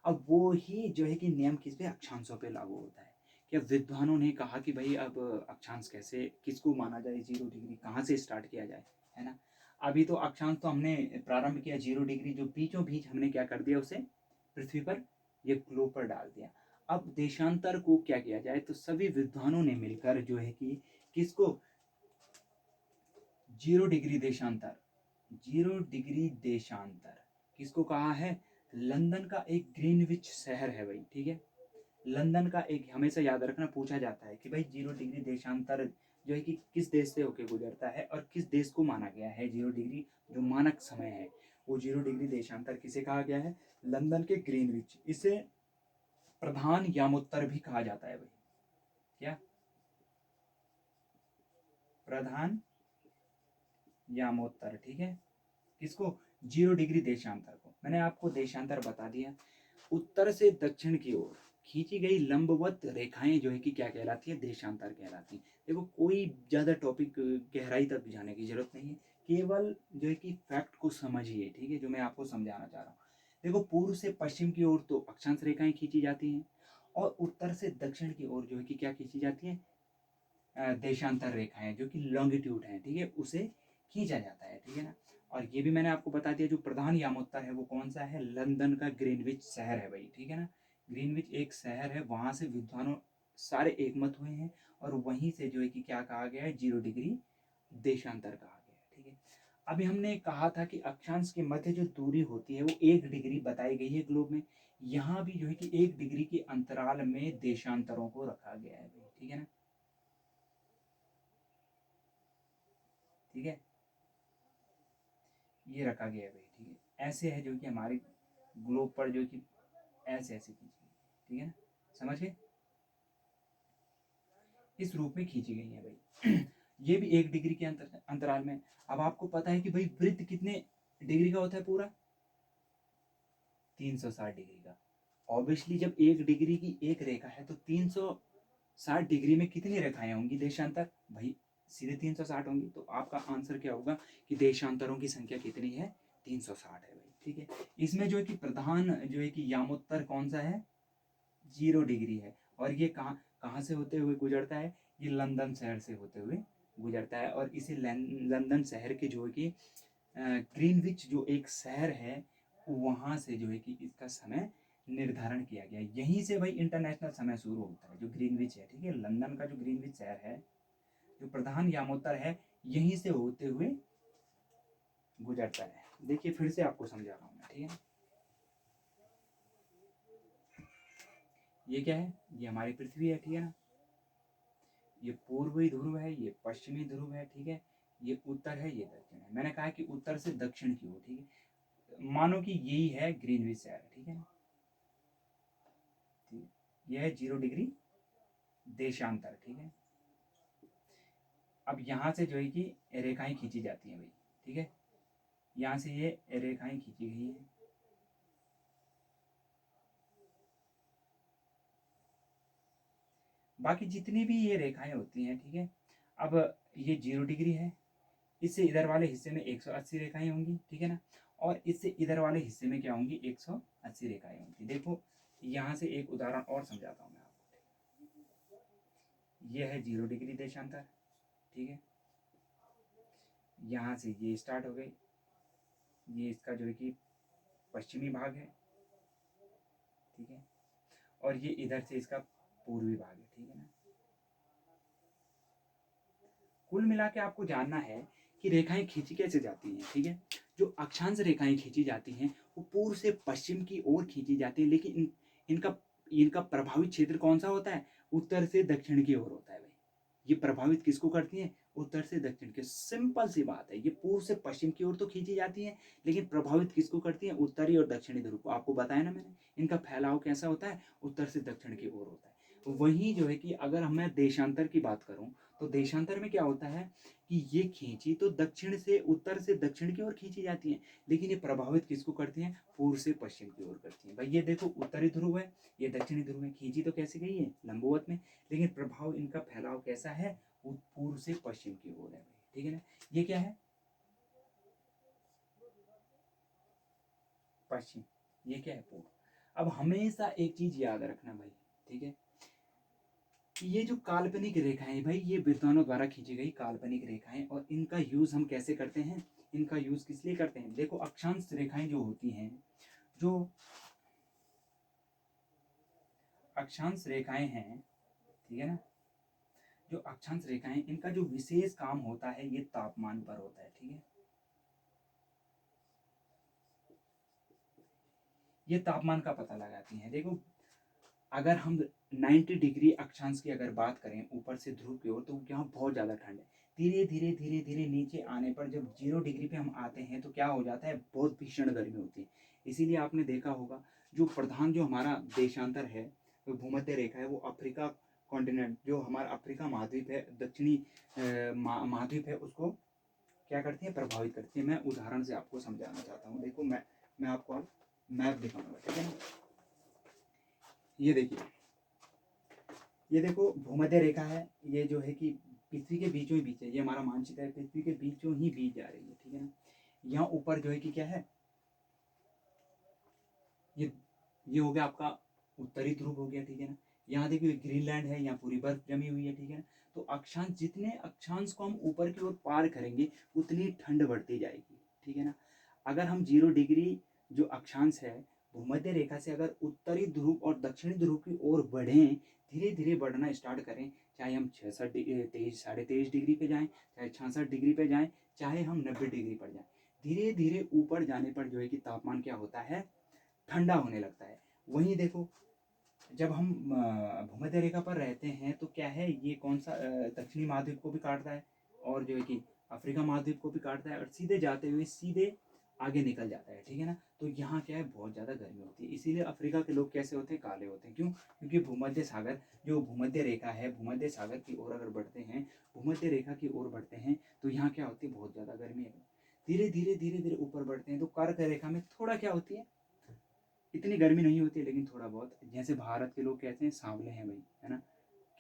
Speaker 1: अब वो ही जो है कि नियम किस पे, अक्षांशों पे लागू होता है। क्या विद्वानों ने कहा कि भाई अब अक्षांश कैसे, किसको माना जाए, 0 डिग्री कहाँ से स्टार्ट किया जाए, है ना। अभी तो अक्षांश तो हमने प्रारंभ किया 0 डिग्री, जो बीचों बीच हमने क्या कर दिया, उसे पृथ्वी पर, ये ग्लोब पर डाल दिया। अब देशांतर को क्या किया जाए, तो सभी विद्वानों ने मिलकर जो है कि किसको, 0 डिग्री देशांतर किसको कहा है, लंदन का एक ग्रीनविच शहर है भाई। ठीक है, लंदन का एक, हमेशा याद रखना, पूछा जाता है कि भाई 0 डिग्री देशांतर जो है कि किस देश से होकर गुजरता है और किस देश को माना गया है 0 डिग्री, जो मानक समय है वो 0 डिग्री देशांतर किसे कहा गया है, लंदन के ग्रीनविच। इसे प्रधान यामोत्तर भी कहा जाता है भाई। क्या, प्रधान यामोत्तर। ठीक है, किसको, 0 डिग्री देशांतर को। मैंने आपको देशांतर बता दिया। उत्तर से दक्षिण की ओर खींची गई लंबवत रेखाएं जो है कि क्या कहलाती है, देशांतर कहलाती है। देखो, कोई ज़्यादा टॉपिक गहराई तक जाने की जरूरत नहीं है, केवल जो है कि फैक्ट को समझिए। ठीक है, जो मैं आपको समझाना चाह रहा हूँ। देखो, पूर्व से पश्चिम की ओर तो अक्षांश रेखाएं खींची जाती हैं, और उत्तर से दक्षिण की ओर जो है कि क्या खींची जाती है, देशांतर रेखाएं जो कि लॉन्गिट्यूड है। ठीक है, उसे खींचा जाता है। ठीक है ना, और ये भी मैंने आपको बता दिया, जो प्रधान यामोत्तर है वो कौन सा है, लंदन का ग्रीनविच शहर है भाई। ठीक है ना, ग्रीनविच एक शहर है, वहां से विद्वानों सारे एकमत हुए हैं, और वहीं से जो है कि क्या कहा गया है, 0 डिग्री देशांतर कहा गया है। ठीक है, अभी हमने कहा था कि अक्षांश के मध्य जो दूरी होती है वो 1 डिग्री बताई गई है ग्लोब में। यहाँ भी जो है कि 1 डिग्री के अंतराल में देशांतरों को रखा गया है भाई। ठीक है ना, ठीक है, ये रखा गया है भाई। ठीक है, ऐसे है जो कि हमारे ग्लोब पर जो कि ऐसे ऐसे खींची गई। ठीक है ना, समझ गए, इस रूप में खींची गई है भाई। ये भी 1 डिग्री के अंतराल में। अब आपको पता है कि भाई वृत्त कितने डिग्री का होता है पूरा, 360 डिग्री का। ऑब्वियसली जब 1 डिग्री की एक रेखा है तो 360 डिग्री में कितनी रेखाएं होंगी देशांतर भाई, सीधे 360 होंगी। तो आपका आंसर क्या होगा कि देशांतरों की संख्या कितनी है, 360 है भाई। ठीक है, इसमें जो है कि प्रधान जो है कि यामोत्तर कौन सा है, 0 डिग्री है। और ये कहाँ कहाँ से होते हुए गुजरता है, ये लंदन शहर से होते हुए गुजरता है। और इसे लंदन शहर के जो है कि ग्रीनविच जो एक शहर है वहाँ से जो है कि इसका समय निर्धारण किया गया। यहीं से भाई इंटरनेशनल समय शुरू होता है, जो ग्रीनविच है, ठीक है। लंदन का जो ग्रीनविच शहर है, जो प्रधान यामोत्तर है, यहीं से होते हुए गुजरता है। देखिए फिर से आपको समझा रहा हूँ मैं, ठीक है। ये क्या है? ये हमारी पृथ्वी है, ठीक है ना। ये पूर्वी ध्रुव है, ये पश्चिमी ध्रुव है, ठीक है। ये उत्तर है, ये दक्षिण है। मैंने कहा कि उत्तर से दक्षिण की ओर, ठीक है। मानो कि यही है ग्रीनविच शहर, ठीक है ना। ठीक है, यह है 0 डिग्री देशांतर, ठीक है। अब यहाँ से जो है कि रेखाएं खींची जाती हैं भाई, ठीक है। यहाँ से ये रेखाएं खींची गई है। बाकी जितनी भी ये रेखाएं होती हैं, ठीक है। अब ये 0 डिग्री है, इससे इधर वाले हिस्से में 180 रेखाएं होंगी, ठीक है ना। और इससे इधर वाले हिस्से में क्या होंगी? 180 रेखाएं होंगी। देखो यहाँ से एक उदाहरण और समझाता हूँ मैं आपको। ये है 0 डिग्री देशांतर, ठीक है। यहाँ से ये स्टार्ट हो गई, ये इसका जो है कि पश्चिमी भाग है, ठीक है। और ये इधर से इसका पूर्वी भाग है, ठीक है ना। कुल मिला के आपको जानना है कि रेखाएं खींची कैसे जाती हैं, ठीक है। जो अक्षांश रेखाएं खींची जाती हैं वो पूर्व से पश्चिम की ओर खींची जाती है, लेकिन इनका इनका प्रभावित क्षेत्र कौन सा होता है? उत्तर से दक्षिण की ओर होता है भाई। ये प्रभावित किसको करती हैं? उत्तर से दक्षिण के। सिंपल सी बात है, ये पूर्व से पश्चिम की ओर तो खींची जाती है, लेकिन प्रभावित किसको करती है? उत्तरी और दक्षिणी ध्रुव को। आपको बताया ना मैंने, इनका फैलाव कैसा होता है? उत्तर से दक्षिण की ओर होता है। वहीं जो है कि अगर मैं देशांतर की बात करूं तो देशांतर में क्या होता है कि ये खींची तो दक्षिण से उत्तर से दक्षिण की ओर खींची जाती है, लेकिन ये प्रभावित किसको करती हैं? पूर्व से पश्चिम की ओर करती हैं। भाई ये देखो उत्तरी ध्रुव है, ये दक्षिणी ध्रुव है, खींची तो कैसे गई है? लंबवत में, लेकिन प्रभाव इनका फैलाव कैसा है? वो पूर्व से पश्चिम की ओर है भाई, ठीक है ना। ये क्या है? पश्चिम। ये क्या है? पूर्व। अब हमेशा एक चीज याद रखना भाई, ठीक है। ये जो काल्पनिक रेखाएं भाई, ये विद्वानों द्वारा खींची गई काल्पनिक रेखाएं, और इनका यूज हम कैसे करते हैं? इनका यूज किस लिए करते हैं? देखो अक्षांश रेखाएं जो होती हैं, जो अक्षांश रेखाएं हैं, ठीक है ना, जो अक्षांश रेखाएं, इनका जो विशेष काम होता है ये तापमान पर होता है, ठीक है। ये तापमान का पता लगाती हैं। देखो अगर हम 90 डिग्री अक्षांश की अगर बात करें ऊपर से ध्रुव की ओर, तो यहाँ बहुत ज़्यादा ठंड है। धीरे धीरे धीरे धीरे नीचे आने पर जब 0 डिग्री पे हम आते हैं तो क्या हो जाता है? बहुत भीषण गर्मी होती है। इसीलिए आपने देखा होगा जो प्रधान जो हमारा देशांतर है, जो भूमध्य रेखा है, वो अफ्रीका कॉन्टिनेंट, जो हमारा अफ्रीका महाद्वीप है, दक्षिणी महाद्वीप है, उसको क्या करती है? प्रभावित करती है। मैं उदाहरण से आपको समझाना चाहता हूँ। देखो मैं आपको अब मैप दिखाऊंगा, ठीक है ना। ये देखिए, ये देखो भूमध्य रेखा है, ये जो है कि पृथ्वी के बीचों ही बीच है। ये हमारा मानचित्र है, पृथ्वी के बीचों ही बीच जा रही है, ठीक है ना। यहाँ ऊपर जो है कि क्या है? ये ये हो गया आपका उत्तरी ध्रुव हो गया, ठीक है ना। यहाँ देखिए ग्रीनलैंड है, यहाँ पूरी बर्फ जमी हुई है, ठीक है ना। तो अक्षांश, जितने अक्षांश को हम ऊपर की ओर पार करेंगे उतनी ठंड बढ़ती जाएगी, ठीक है ना। अगर हम 0 डिग्री जो अक्षांश है भूमध्य रेखा से अगर उत्तरी ध्रुव और दक्षिणी ध्रुव की ओर बढ़ें, धीरे धीरे बढ़ना स्टार्ट करें, चाहे हम 63.5 डिग्री पे जाएं, चाहे 66 डिग्री पे जाएं, चाहे हम 90 डिग्री पर जाएं, धीरे धीरे ऊपर जाने पर जो है कि तापमान क्या होता है? ठंडा होने लगता है। वहीं देखो जब हम भूमध्य रेखा पर रहते हैं तो क्या है, ये कौन सा दक्षिणी महाद्वीप को भी काटता है, और जो है कि अफ्रीका महाद्वीप को भी काटता है, और सीधे जाते हुए सीधे आगे निकल जाता है, ठीक है ना। तो यहाँ क्या है? बहुत ज़्यादा गर्मी होती है। इसीलिए अफ्रीका के लोग कैसे होते हैं? काले होते हैं। क्यों? क्योंकि भूमध्य सागर, जो भूमध्य रेखा है, भूमध्य सागर की ओर अगर बढ़ते हैं, भूमध्य रेखा की ओर बढ़ते हैं, तो यहाँ क्या होती है? बहुत ज़्यादा गर्मी है। धीरे धीरे धीरे धीरे ऊपर बढ़ते हैं तो कर्क रेखा में थोड़ा क्या होती है? इतनी गर्मी नहीं होती है, लेकिन थोड़ा बहुत। जैसे भारत के लोग कहते हैं सांवले हैं भाई, है ना।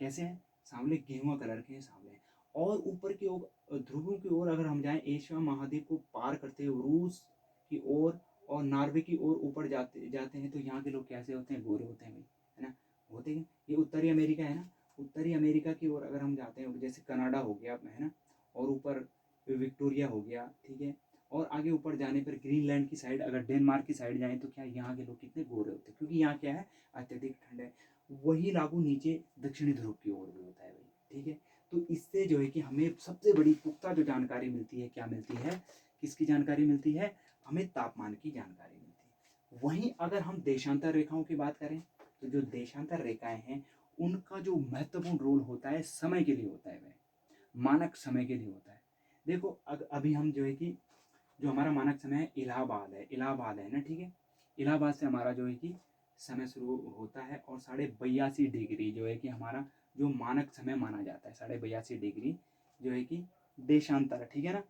Speaker 1: कैसे हैं? सांवले, गेहुआ कलर के हैं, सांवले हैं। और ऊपर की ओर ध्रुवों की ओर अगर हम जाएं, एशिया महाद्वीप को पार करते हुए रूस की ओर और नॉर्वे की ओर ऊपर जाते जाते हैं, तो यहाँ के लोग कैसे होते हैं? गोरे होते हैं भाई, है ना। होते हैं। ये उत्तरी अमेरिका है ना, उत्तरी अमेरिका की ओर अगर हम जाते हैं, जैसे कनाडा हो गया, है ना, और ऊपर विक्टोरिया हो गया, ठीक है। और आगे ऊपर जाने पर ग्रीनलैंड की साइड, अगर डेनमार्क की साइड जाएं तो क्या यहाँ के लोग कितने गोरे होते हैं, क्योंकि यहाँ क्या है, अत्यधिक ठंड है। वही लागू नीचे दक्षिणी ध्रुव की ओर भी होता है भाई, ठीक है। तो इससे जो है कि हमें सबसे बड़ी पुख्ता जो जानकारी मिलती है, क्या मिलती है, किसकी जानकारी मिलती है, हमें तापमान की जानकारी मिलती है। वहीं अगर हम देशांतर रेखाओं की बात करें, तो जो देशांतर रेखाएं हैं उनका जो महत्वपूर्ण रोल होता है समय के लिए होता है भाई, मानक समय के लिए होता है। देखो अभी हम जो है कि जो हमारा मानक समय है इलाहाबाद है ना, ठीक है। इलाहाबाद से हमारा जो है कि समय शुरू होता है, और 82.82 जो है कि हमारा जो मानक समय माना जाता है, 82.82 जो है कि देशांतर, ठीक है ना।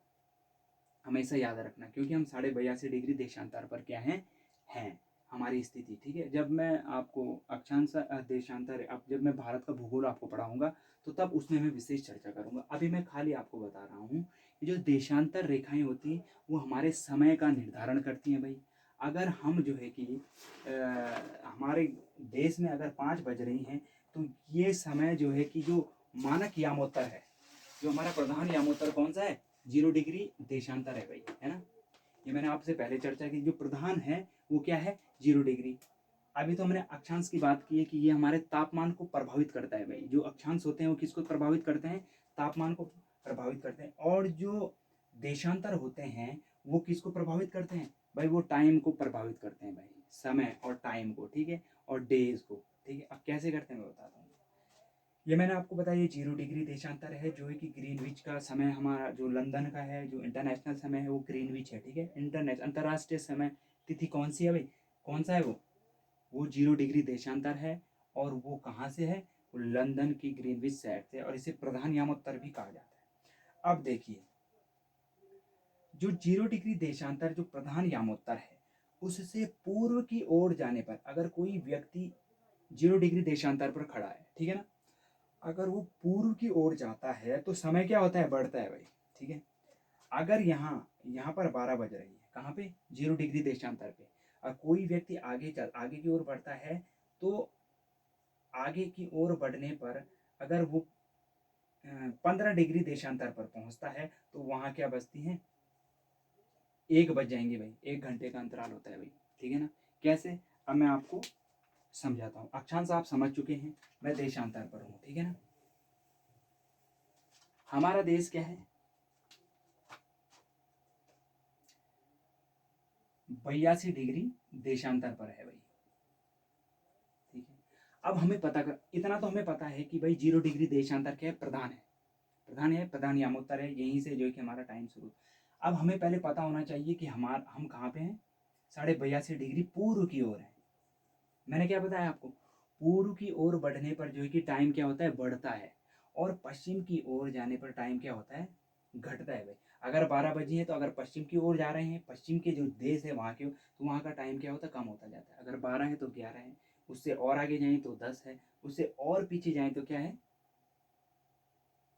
Speaker 1: हमेशा याद रखना, क्योंकि हम 82.82 देशांतर पर क्या हैं हमारी स्थिति, ठीक है। जब मैं आपको अक्षांश देशांतर, अब जब मैं भारत का भूगोल आपको पढ़ाऊंगा तो तब उसमें मैं विशेष चर्चा करूंगा। अभी मैं खाली आपको बता रहा हूँ कि जो देशांतर रेखाएं होती हैं वो हमारे समय का निर्धारण करती हैं भाई। अगर हम जो है कि हमारे देश में अगर 5 बज रही हैं, तो ये समय जो है कि जो मानक यामोत्तर है, जो हमारा प्रधान यामोत्तर कौन सा है, 0 डिग्री देशांतर है भाई, है ना। ये मैंने आपसे पहले चर्चा की, जो प्रधान है वो क्या है, 0 डिग्री। अभी तो हमने अक्षांश की बात की है कि ये हमारे तापमान को प्रभावित करता है भाई। जो अक्षांश होते हैं वो किसको प्रभावित करते हैं, तापमान को प्रभावित करते हैं। और जो देशांतर होते हैं वो किसको प्रभावित करते हैं भाई, वो टाइम को प्रभावित करते हैं भाई, समय और टाइम को, ठीक है, और डेज को, ठीक है। अब कैसे करते हैं मैं बताता हूँ। ये मैंने आपको बताया, ये 0 डिग्री देशांतर है, जो है कि ग्रीनविच का समय हमारा जो लंदन का है, जो इंटरनेशनल समय है वो ग्रीनविच है, ठीक है। अंतर्राष्ट्रीय समय तिथि कौन सी है भाई, कौन सा है वो 0 डिग्री देशांतर है। और वो कहाँ से है, वो लंदन की ग्रीनविच साइड से, और इसे प्रधान यामोत्तर भी कहा जाता है। अब देखिए, जो 0 डिग्री देशांतर जो प्रधान यामोत्तर है, उससे पूर्व की ओर जाने पर अगर कोई व्यक्ति 0 डिग्री देशांतर पर खड़ा है, ठीक है ना, अगर वो पूर्व की ओर जाता है तो समय क्या होता है, बढ़ता है भाई, ठीक है। अगर यहाँ यहाँ पर 12 बज रही है, कहाँ पे, 0 डिग्री देशांतर पे, और कोई व्यक्ति आगे की ओर बढ़ता है, तो आगे की ओर बढ़ने पर अगर वो 15 डिग्री देशांतर पर पहुंचता है, तो वहाँ क्या बचती है, 1 बज जाएंगे भाई, 1 घंटे का अंतराल होता है भाई, ठीक है ना। कैसे, अब मैं आपको समझाता हूँ। अक्षांश आप समझ चुके हैं, मैं देशांतर पर हूँ, ठीक है ना। हमारा देश क्या है, 82 डिग्री देशांतर पर है भाई, ठीक है। अब हमें पता कर, इतना तो हमें पता है कि भाई 0 डिग्री देशांतर क्या है, प्रधान यामोत्तर है, यहीं से जो है कि हमारा टाइम शुरू। अब हमें पहले पता होना चाहिए कि हम कहाँ पे हैं, 82.82 डिग्री पूर्व की ओर है। मैंने क्या बताया आपको, पूर्व की ओर बढ़ने पर जो है कि टाइम क्या होता है, बढ़ता है। और पश्चिम की ओर जाने पर टाइम क्या होता है, घटता है भाई। अगर 12 बजी है तो अगर पश्चिम की ओर जा रहे हैं, पश्चिम के जो देश है वहाँ के, तो वहाँ का टाइम क्या होता है, कम होता जाता है। अगर 12 है तो 11 है, उससे और आगे जाएं तो 10 है, उससे और पीछे जाएं तो क्या है,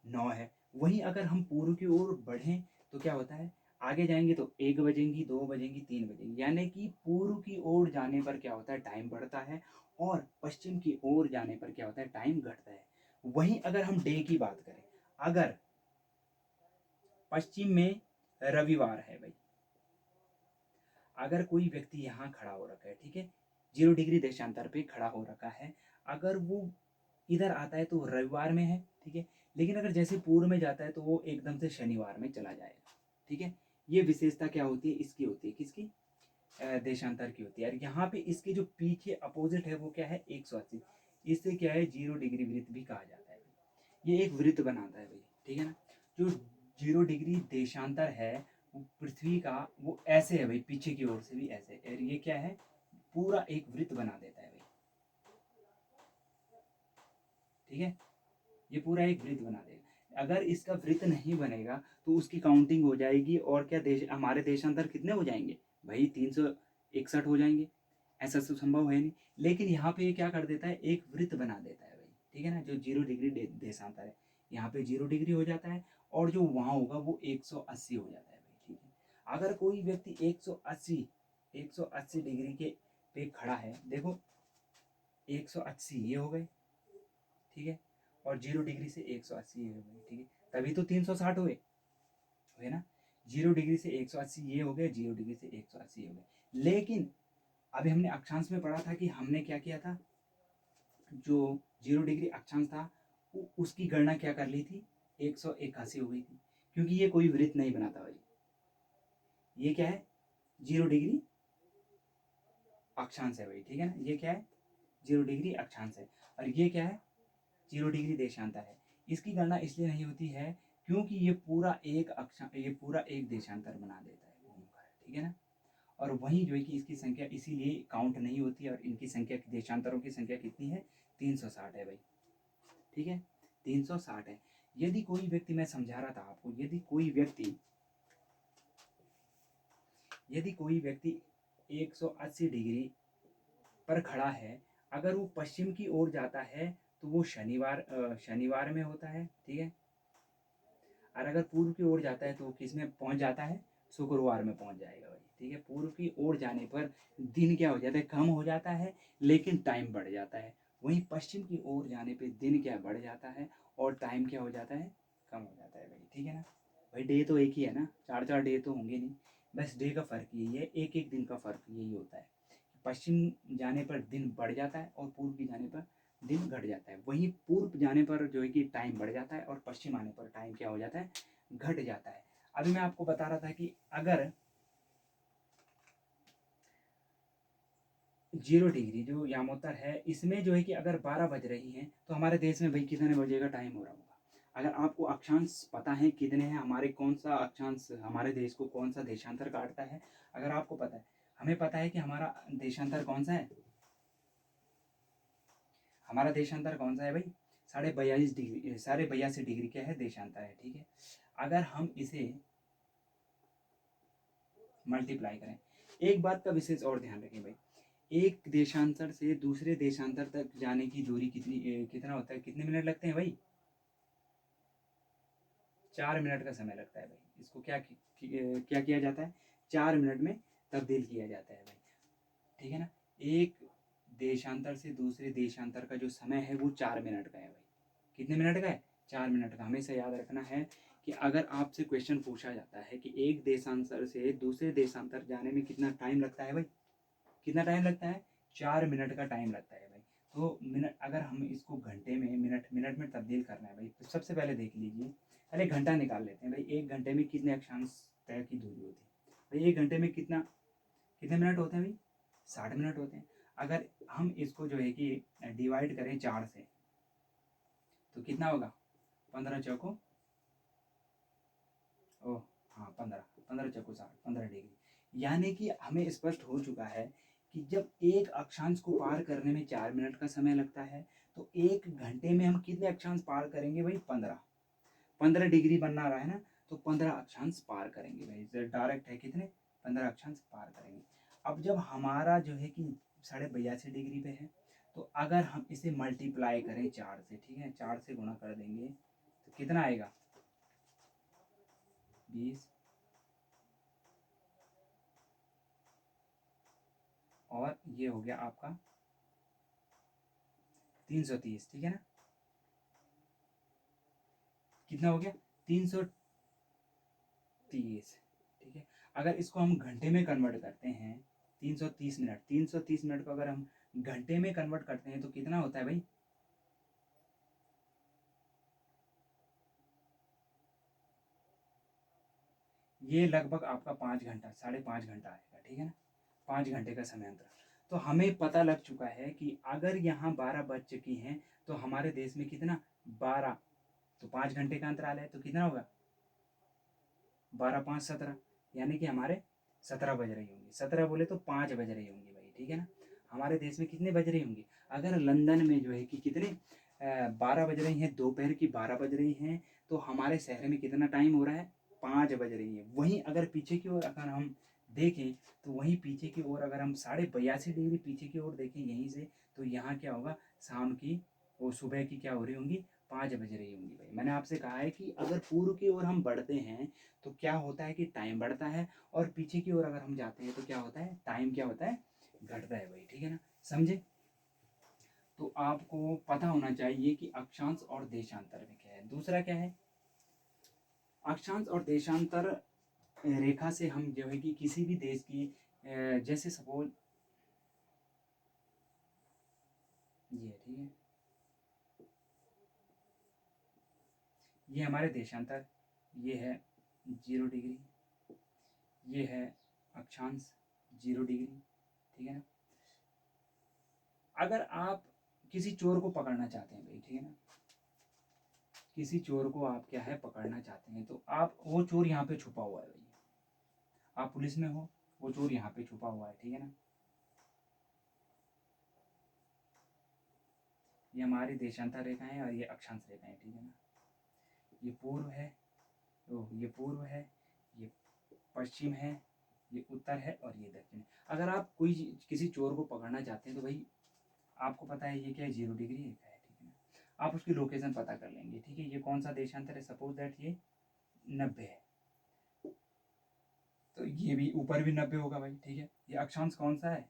Speaker 1: 9 है। वहीं अगर हम पूर्व की ओर बढ़ें तो क्या होता है, आगे जाएंगे तो 1 बजेंगी, 2 बजेंगी, 3 बजेंगी, यानी कि पूर्व की ओर जाने पर क्या होता है, टाइम बढ़ता है। और पश्चिम की ओर जाने पर क्या होता है, टाइम घटता है। वहीं अगर हम डे की बात करें, अगर पश्चिम में रविवार है भाई, अगर कोई व्यक्ति यहाँ खड़ा हो रखा है, ठीक है, 0 डिग्री देशांतर पे खड़ा हो रखा है, अगर वो इधर आता है तो रविवार में है, ठीक है। लेकिन अगर जैसे पूर्व में जाता है तो वो एकदम से शनिवार में चला जाएगा, ठीक है। ये विशेषता क्या होती है, इसकी होती है, किसकी, देशांतर की होती है। और यहाँ पे इसके जो पीछे अपोजिट है वो क्या है, 180। इससे क्या है, 0 डिग्री वृत्त भी कहा जाता है। ये एक वृत्त बनाता है भाई, ठीक है ना। जो 0 डिग्री देशांतर है वो पृथ्वी का, वो ऐसे है भाई, पीछे की ओर से भी ऐसे, और ये क्या है, पूरा एक वृत्त बना देता है भाई, ठीक है। ये पूरा एक वृत्त बना देगा। अगर इसका वृत्त नहीं बनेगा तो उसकी काउंटिंग हो जाएगी, और क्या देश, हमारे देशांतर कितने हो जाएंगे भाई, 361 हो जाएंगे। ऐसा तो संभव है नहीं। लेकिन यहाँ पे ये क्या कर देता है, एक वृत्त बना देता है भाई, ठीक है ना। जो 0 डिग्री देशांतर है, यहाँ पे 0 डिग्री हो जाता है, और जो वहाँ होगा वो 180 हो जाता है भाई, ठीक है। अगर कोई व्यक्ति 180 डिग्री के पे खड़ा है, देखो 180 ये हो गए, ठीक है, और 0 डिग्री से 180 ये हो गए, ठीक है, तभी तो 360 हुए। है ना। 0 डिग्री से 180 ये हो गया, 0 डिग्री से 180 हो गया। लेकिन अभी हमने अक्षांश में पढ़ा था कि हमने क्या किया था, जो 0 डिग्री अक्षांश था उसकी गणना क्या कर ली थी, 181 हो गई थी, क्योंकि ये कोई वृत्त नहीं बनाता भाई। ये क्या है, 0 डिग्री अक्षांश है भाई, ठीक है ना। ये क्या है, 0 डिग्री अक्षांश है। और ये क्या है, 0 डिग्री देशांतर है। इसकी गणना इसलिए नहीं होती है क्योंकि ये पूरा एक देशांतर बना देता है घूमकर, ठीक है ना। और वहीं जो है कि इसकी संख्या इसीलिए काउंट नहीं होती है, और इनकी संख्या, देशांतरों की संख्या कितनी है, 360 है भाई, ठीक है, 360 है। यदि कोई व्यक्ति, मैं समझा रहा था आपको, यदि कोई व्यक्ति 180 डिग्री पर खड़ा है, अगर वो पश्चिम की ओर जाता है तो वो शनिवार में होता है, ठीक है। और अगर पूर्व की ओर जाता है तो वो किस में पहुंच जाता है, शुक्रवार में पहुंच जाएगा भाई, ठीक है। पूर्व की ओर जाने पर दिन क्या हो जाता है, कम हो जाता है, लेकिन टाइम बढ़ जाता है। वहीं पश्चिम की ओर जाने पे दिन क्या बढ़ जाता है और टाइम क्या हो जाता है, कम हो जाता है भाई, ठीक है ना। भाई डे तो एक ही है ना, 4 डे तो होंगे नहीं, बस डे का फ़र्क यही है, एक एक दिन का फ़र्क यही होता है। पश्चिम जाने पर दिन बढ़ जाता है और पूर्व की जाने पर दिन घट जाता है। वहीं पूर्व जाने पर जो है कि टाइम बढ़ जाता है और पश्चिम आने पर टाइम क्या हो जाता है, घट जाता है। अभी मैं आपको बता रहा था कि अगर 0 डिग्री जो यामोत्तर है, इसमें जो है कि अगर 12 बज रही हैं तो हमारे देश में भाई कितने बजे का टाइम हो रहा होगा। अगर आपको अक्षांश पता है कितने हैं, हमारे कौन सा अक्षांश हमारे देश को कौन सा देशांतर काटता है, अगर आपको पता है, हमें पता है कि हमारा देशांतर कौन सा है, हमारा देशांतर कौन सा है भाई, 82 डिग्री क्या है, देशांतर है, ठीक है। अगर हम इसे मल्टीप्लाई करें, एक बात का विशेष और ध्यान रखें भाई, एक देशांतर से दूसरे देशांतर तक जाने की दूरी कितना होता है, कितने मिनट लगते हैं भाई, 4 मिनट का समय लगता है भाई। इसको क्या किया जाता है, 4 मिनट में तब्दील किया जाता है भाई, ठीक है ना। एक देशांतर से दूसरे देशांतर का जो समय है वो 4 मिनट का है भाई। कितने मिनट का है, 4 मिनट का। हमेशा याद रखना है कि अगर आपसे क्वेश्चन पूछा जाता है कि एक देशांतर से दूसरे देशांतर जाने में कितना टाइम लगता है भाई, कितना टाइम लगता है, 4 मिनट का टाइम लगता है भाई। तो मिनट, अगर हम इसको घंटे में मिनट में तब्दील करना है भाई, तो सबसे पहले देख लीजिए, पहले घंटा निकाल लेते हैं भाई। एक घंटे में कितने अक्षांश तय की दूरी होती है भाई, एक घंटे में कितने मिनट होते हैं भाई, 60 मिनट होते हैं। अगर हम इसको जो है कि डिवाइड करें 4 से, तो कितना होगा, 15 चौको, ओह हाँ 15 चौको 60, 15 डिग्री। यानी कि हमें स्पष्ट हो चुका है कि जब एक अक्षांश को पार करने में 4 मिनट का समय लगता है, तो एक घंटे में हम कितने अक्षांश पार करेंगे भाई, 15 डिग्री बनना रहा है ना, तो 15 अक्षांश पार करेंगे भाई, डायरेक्ट है कितने, 15 अक्षांश पार करेंगे। अब जब हमारा जो है कि 82.5 डिग्री पे है, तो अगर हम इसे मल्टीप्लाई करें 4 से, ठीक है, 4 से गुणा कर देंगे तो कितना आएगा, 20, और ये हो गया आपका 330, ठीक है ना। कितना हो गया, 330, ठीक है। अगर इसको हम घंटे में कन्वर्ट करते हैं, 330 मिनट को अगर हम घंटे में कन्वर्ट करते हैं तो कितना होता है भाई, ये लगभग आपका 5 घंटा, 5.5 घंटा आएगा, ठीक है ना, 5 घंटे का समय अंतर। तो हमें पता लग चुका है कि अगर यहाँ 12 बज चुकी हैं तो हमारे देश में कितना, 12, तो 5 घंटे का अंतराल है, तो कितना होगा, 12×5 = 17, यानी कि हमारे 17 बज रही होंगी। 17 बोले तो 5 बज रही होंगी भाई, ठीक है ना। हमारे देश में कितने बज रही होंगी, अगर लंदन में जो है कि कितने 12 बज रही हैं, दोपहर की 12 बज रही हैं, तो हमारे शहर में कितना टाइम हो रहा है, 5 बज रही है। वहीं अगर पीछे की ओर अगर हम देखें, तो वहीं पीछे की ओर अगर हम 82.5 डिग्री पीछे की ओर देखें यहीं से, तो यहाँ क्या होगा, शाम की, वो सुबह की क्या हो रही होंगी, 5 बज रही होंगी भाई। मैंने आपसे कहा है कि अगर पूर्व की ओर हम बढ़ते हैं तो क्या होता है कि टाइम बढ़ता है, और पीछे की ओर अगर हम जाते हैं तो क्या होता है, टाइम क्या होता है, घटता है भाई, ठीक है ना, समझे। तो आपको पता होना चाहिए कि अक्षांश और देशांतर में क्या है। दूसरा क्या है, अक्षांश और देशांतर रेखा से हम जो है कि किसी भी देश की जैसे सपोज ये ठीक है, ये हमारे देशांतर, ये है 0 डिग्री, ये है अक्षांश 0 डिग्री, ठीक है ना। अगर आप किसी चोर को पकड़ना चाहते हैं भाई, ठीक है ना, किसी चोर को आप क्या है पकड़ना चाहते हैं, तो आप वो चोर यहाँ पे छुपा हुआ है भाई, आप पुलिस में हो, वो चोर यहाँ पे छुपा हुआ है, ठीक है ना। ये हमारी देशांतर रेखा है और ये अक्षांश रेखा है, ठीक है ना। ये पूर्व है, तो ये पूर्व है, ये पश्चिम है, ये उत्तर है और ये दक्षिण है। अगर आप कोई किसी चोर को पकड़ना चाहते हैं तो भाई आपको पता है ये क्या है, 0 डिग्री रेखा है, ठीक है ना। आप उसकी लोकेशन पता कर लेंगे, ठीक है। ये कौन सा देशांतर है, सपोज दैट ये 90 है, तो ये भी ऊपर भी 90 होगा भाई, ठीक है। ये अक्षांश कौन सा है,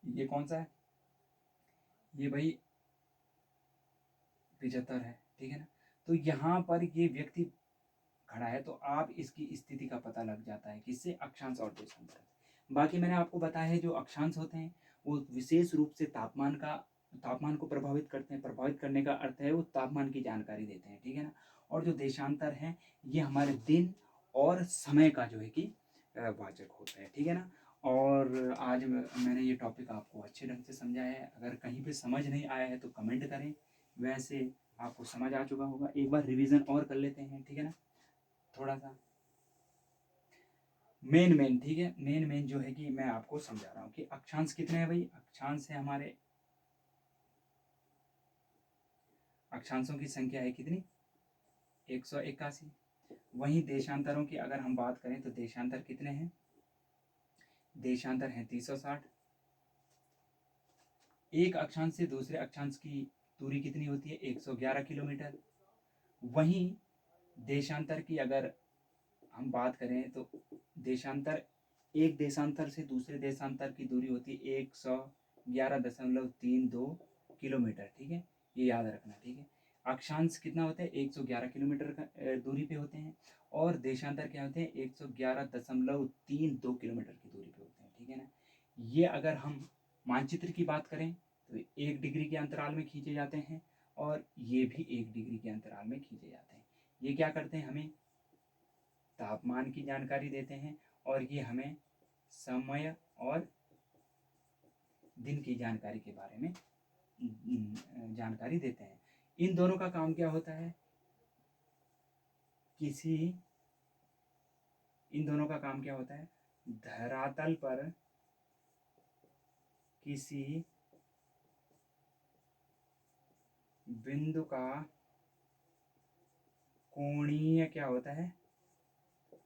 Speaker 1: ये कौन सा है, ये भाई 75 है, ठीक है ना। तो यहाँ पर ये व्यक्ति खड़ा है, तो आप इसकी स्थिति का पता लग जाता है किससे, अक्षांश और देशांतर। बाकी मैंने आपको बताया है जो अक्षांश होते हैं वो विशेष रूप से तापमान को प्रभावित करते हैं। प्रभावित करने का अर्थ है वो तापमान की जानकारी देते हैं, ठीक है ना। और जो देशांतर हैं ये हमारे दिन और समय का जो है कि वाचक होता है, ठीक है ना। और आज मैंने ये टॉपिक आपको अच्छे ढंग से समझाया है। अगर कहीं पे समझ नहीं आया है तो कमेंट करें, वैसे आपको समझ आ चुका होगा। एक बार रिवीजन और कर लेते हैं, ठीक है ना, थोड़ा सा मेन ठीक है। मेन जो है कि मैं आपको समझा रहा हूँ कि अक्षांश कितने हैं भाई। अक्षांश है हमारे, अक्षांशों की संख्या है कितनी, 181। वहीं देशांतरों की अगर हम बात करें तो देशांतर कितने हैं, देशांतर हैं 360। एक अक्षांश से दूसरे अक्षांश की दूरी कितनी होती है, 111 किलोमीटर। वहीं देशांतर की अगर हम बात करें तो देशांतर, एक देशांतर से दूसरे देशांतर की दूरी होती है 111.32 किलोमीटर, ठीक है, ये याद रखना, ठीक है। अक्षांश कितना होता है, 111 किलोमीटर का दूरी पे होते हैं, और देशांतर क्या होते हैं, 111.32 किलोमीटर की दूरी पे होते हैं, ठीक है ना। ये अगर हम मानचित्र की बात करें तो 1 डिग्री के अंतराल में खींचे जाते हैं, और ये भी 1 डिग्री के अंतराल में खींचे जाते हैं। ये क्या करते हैं, हमें तापमान की जानकारी देते हैं, और ये हमें समय और दिन की जानकारी के बारे में जानकारी देते हैं। इन दोनों का काम क्या होता है, इन दोनों का काम क्या होता है, धरातल पर किसी बिंदु का कोणीय क्या होता है,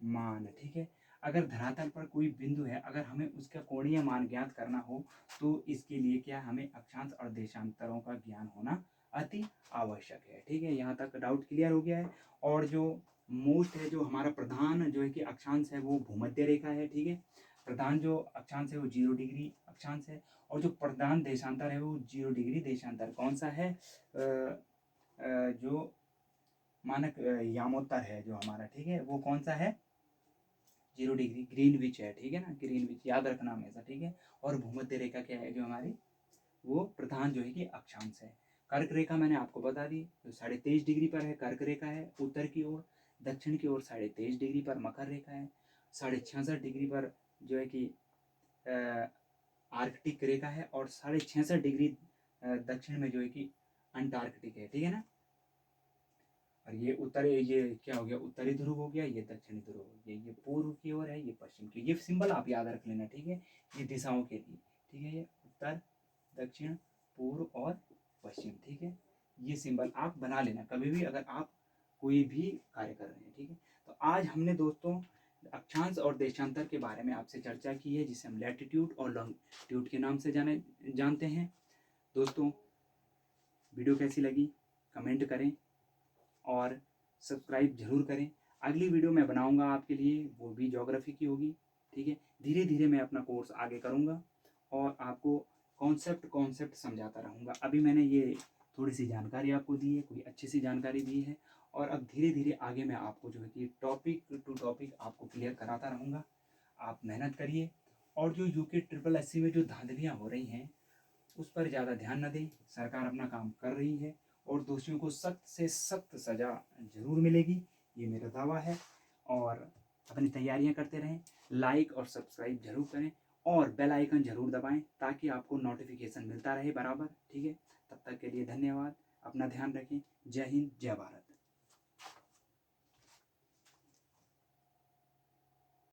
Speaker 1: मान, ठीक है। अगर धरातल पर कोई बिंदु है, अगर हमें उसका कोणीय मान ज्ञात करना हो तो इसके लिए क्या, हमें अक्षांश और देशांतरों का ज्ञान होना अति आवश्यक है, ठीक है। यहाँ तक डाउट क्लियर हो गया है। और जो मोस्ट है, जो हमारा प्रधान जो है कि अक्षांश है वो भूमध्य रेखा है, ठीक है। प्रधान जो अक्षांश है वो 0 डिग्री अक्षांश है, और जो प्रधान देशांतर है वो 0 डिग्री देशांतर कौन सा है, जो मानक यामोत्तर है जो हमारा, ठीक है, वो कौन सा है, 0 डिग्री ग्रीनविच है, ठीक है ना, ग्रीनविच याद रखना हमेशा, ठीक है। और भूमध्य रेखा क्या है जो हमारी, वो प्रधान जो है कि अक्षांश है। कर्क रेखा मैंने आपको बता दी, तो 23.5 डिग्री पर है कर्क रेखा है उत्तर की ओर। दक्षिण की ओर 23.5 डिग्री पर मकर रेखा है। 66.5 डिग्री पर जो है कि आर्कटिक रेखा है, और 66.5 डिग्री दक्षिण में जो है कि अंटार्कटिक है, ठीक है ना। और ये उत्तर, ये क्या हो गया, उत्तरी ध्रुव हो गया, ये दक्षिणी ध्रुव हो गया, ये पूर्व की ओर है, ये पश्चिम की। ये सिंबल आप याद रख लेना, ठीक है, ये दिशाओं के लिए, ठीक है। ये उत्तर, दक्षिण, पूर्व और पश्चिम, ठीक है। ये सिंबल आप बना लेना कभी भी अगर आप कोई भी कार्य कर रहे हैं, ठीक है। तो आज हमने दोस्तों अक्षांश और देशांतर के बारे में आपसे चर्चा की है, जिसे हम लैटिट्यूड और लॉन्गिट्यूड के नाम से जानते हैं। दोस्तों वीडियो कैसी लगी कमेंट करें और सब्सक्राइब जरूर करें। अगली वीडियो मैं बनाऊंगा आपके लिए, वो भी ज्योग्राफी की होगी, ठीक है। धीरे धीरे मैं अपना कोर्स आगे करूंगा और आपको कॉन्सेप्ट समझाता रहूँगा। अभी मैंने ये थोड़ी सी जानकारी आपको दी है, कोई अच्छी सी जानकारी दी है, और अब धीरे धीरे आगे मैं आपको जो है कि टॉपिक टू टॉपिक आपको क्लियर कराता रहूँगा। आप मेहनत करिए और जो यूके ट्रिपल एससी में जो धांधलियाँ हो रही हैं उस पर ज़्यादा ध्यान न दें। सरकार अपना काम कर रही है और दोषियों को सख्त से सख्त सज़ा ज़रूर मिलेगी, ये मेरा दावा है। और अपनी तैयारियां करते रहें, लाइक और सब्सक्राइब जरूर करें और बेल आइकन जरूर दबाएं ताकि आपको नोटिफिकेशन मिलता रहे बराबर। ठीक है, तब तक के लिए धन्यवाद। अपना ध्यान रखें। जय हिंद, जय भारत।